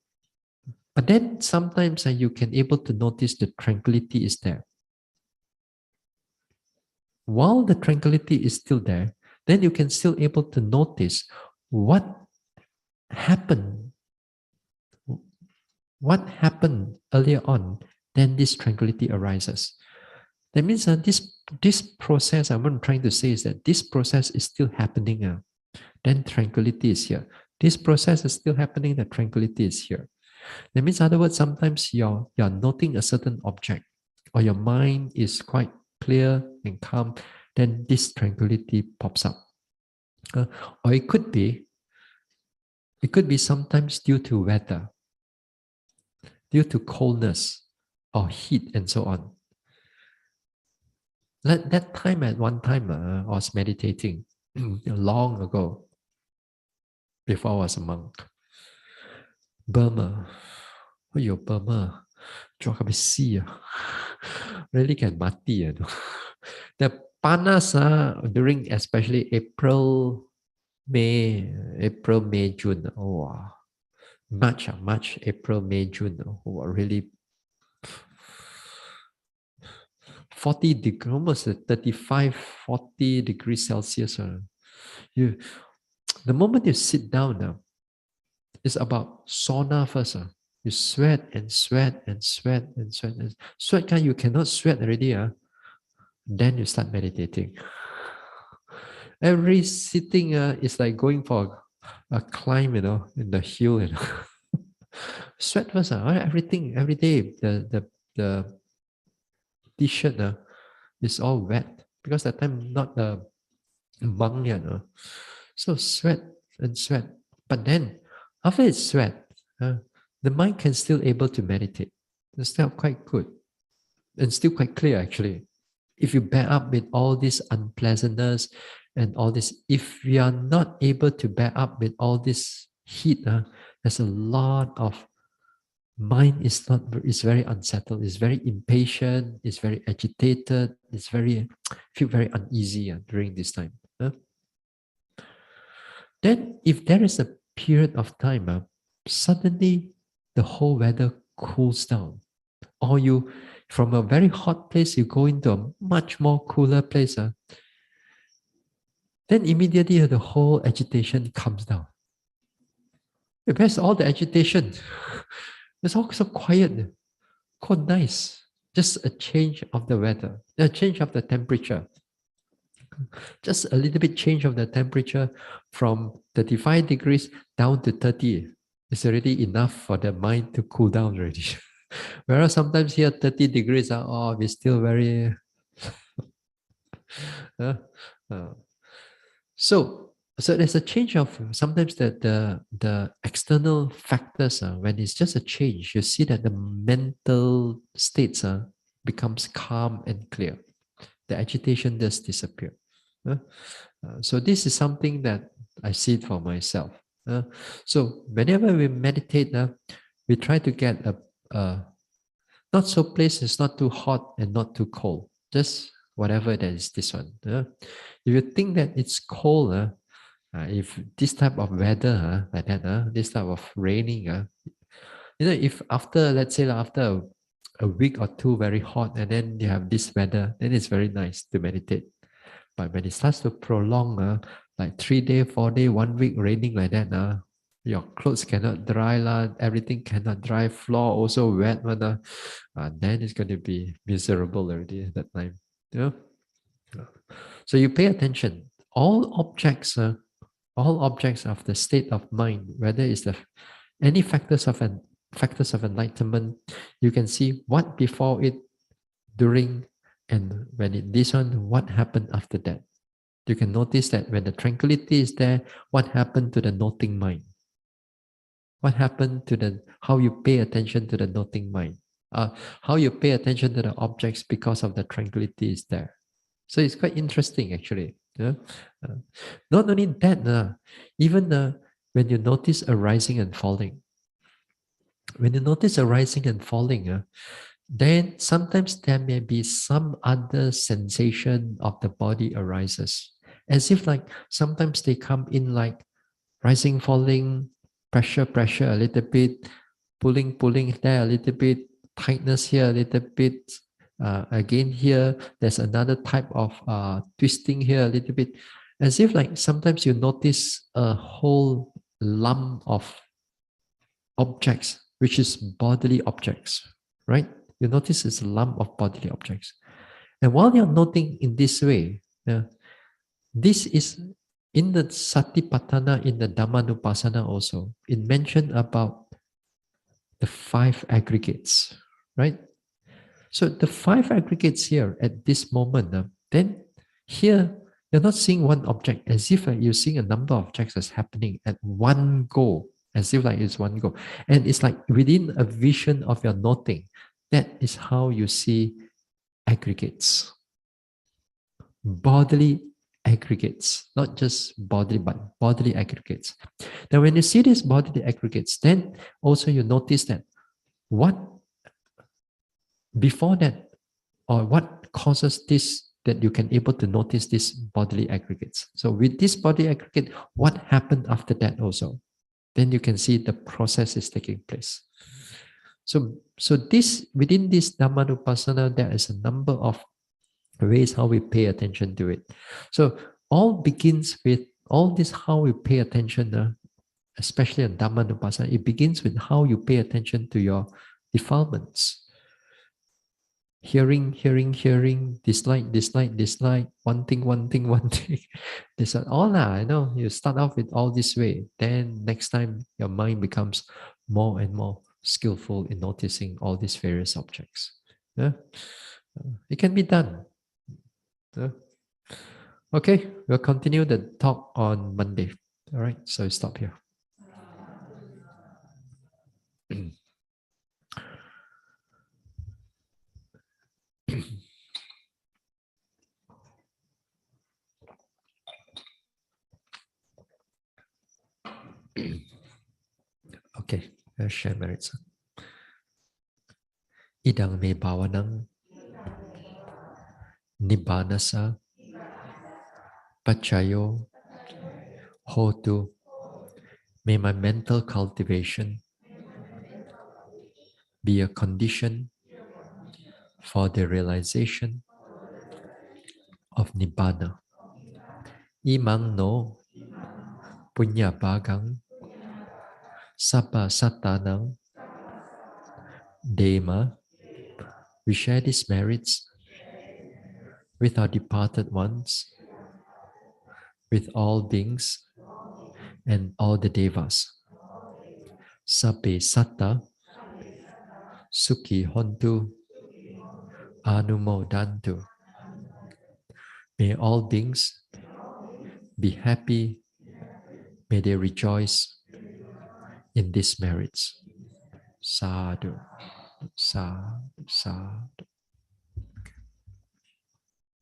but then sometimes you can able to notice the tranquility is there. While the tranquility is still there, then you can still able to notice what happened. What happened earlier on, then this tranquility arises. That means this process, I'm trying to say is that this process is still happening. Then tranquility is here. This process is still happening, the tranquility is here. That means, in other words, sometimes you're noting a certain object, or your mind is quite clear and calm, then this tranquility pops up. Or it could be sometimes due to weather, due to coldness or heat and so on. That time at one time, I was meditating long ago, before I was a monk. Burma. Burma. Really can mati. The panas during especially April, May, June. March, April, May, June. Really 40 degrees, almost 35, 40 degrees Celsius. You, the moment you sit down now, it's about sauna first. You sweat and sweat and sweat and sweat. And sweat kind you cannot sweat already. Then you start meditating. Every sitting is like going for a climb, in the hill. Sweat first. Everything, every day, the t-shirt is all wet because that time not a monk yet. So sweat and sweat. But then after it's sweat, the mind can still able to meditate. It's still quite good and still quite clear actually. If you bear up with all this unpleasantness and all this, if we are not able to bear up with all this heat, there's a lot of mind is very unsettled, is very impatient, is very agitated, is very feel very uneasy during this time. Then if there is a period of time, suddenly the whole weather cools down, or you from a very hot place you go into a much more cooler place, then immediately the whole agitation comes down. Where's all the agitation? It's all so quiet, quite nice. Just a change of the weather, a change of the temperature. Just a little bit change of the temperature from 35 degrees down to 30 is already enough for the mind to cool down already. Whereas sometimes here 30 degrees we're still very so there's a change of sometimes the external factors when it's just a change, you see that the mental states becomes calm and clear. The agitation does disappear. So this is something that I see it for myself. So whenever we meditate, we try to get Not so place is not too hot and not too cold. Just whatever that is this one. If you think that it's cold, if this type of weather, like that, this type of raining, if after, let's say, after a week or two very hot, and then you have this weather, then it's very nice to meditate. But when it starts to prolong, like 3 day, 4 day, 1 week raining like that, your clothes cannot dry, everything cannot dry, floor also wet, then it's going to be miserable already at that time. Yeah. So you pay attention. All objects of the state of mind, whether it's any factors of enlightenment, you can see what before it, during, and when it this one, what happened after that. You can notice that when the tranquility is there, what happened to the noting mind? What happened to how you pay attention to the noting mind? How you pay attention to the objects because of the tranquility is there. So it's quite interesting actually. Yeah? Uh, Not only that, even when you notice arising and falling, then sometimes there may be some other sensation of the body arises. As if like sometimes they come in like rising, falling, pressure a little bit, pulling there a little bit, tightness here a little bit. Again here, there's another type of twisting here a little bit. As if like sometimes you notice a whole lump of objects, which is bodily objects, right? You notice it's a lump of bodily objects. And while you're noting in this way, this is in the Satipatthana, in the Dhammanupassana also, it mentioned about the five aggregates, right? So the five aggregates here at this moment, then here you're not seeing one object as if you're seeing a number of objects that's happening at one go, as if like it's one go. And it's like within a vision of your noting, that is how you see aggregates, bodily aggregates, not just bodily, but bodily aggregates. Now, when you see these bodily aggregates, then also you notice that what before that, or what causes this, that you can able to notice these bodily aggregates. So with this body aggregate, what happened after that also? Then you can see the process is taking place. So this within this Dhammanupassana, there is a number of ways how we pay attention to it. So all begins with all this how we pay attention, especially in Dhammanupassana, it begins with how you pay attention to your defilements. Hearing, dislike, one thing. This all lah, I know. You start off with all this way. Then next time your mind becomes more and more skillful in noticing all these various objects. Yeah? It can be done. Yeah? Okay, we'll continue the talk on Monday. All right, so stop here. Okay, I'll share merits. Idang me bhavanang nibbanasa pachayo hotu. May my mental cultivation be a condition for the realization of Nibbana. Imang no punya bhagang sabba satanang dema. We share these merits with our departed ones, with all beings and all the devas. Sabbe satta sukhi hontu anumodantu. May all beings be happy. May they rejoice in these merits. Sadhu, sadhu, sadhu.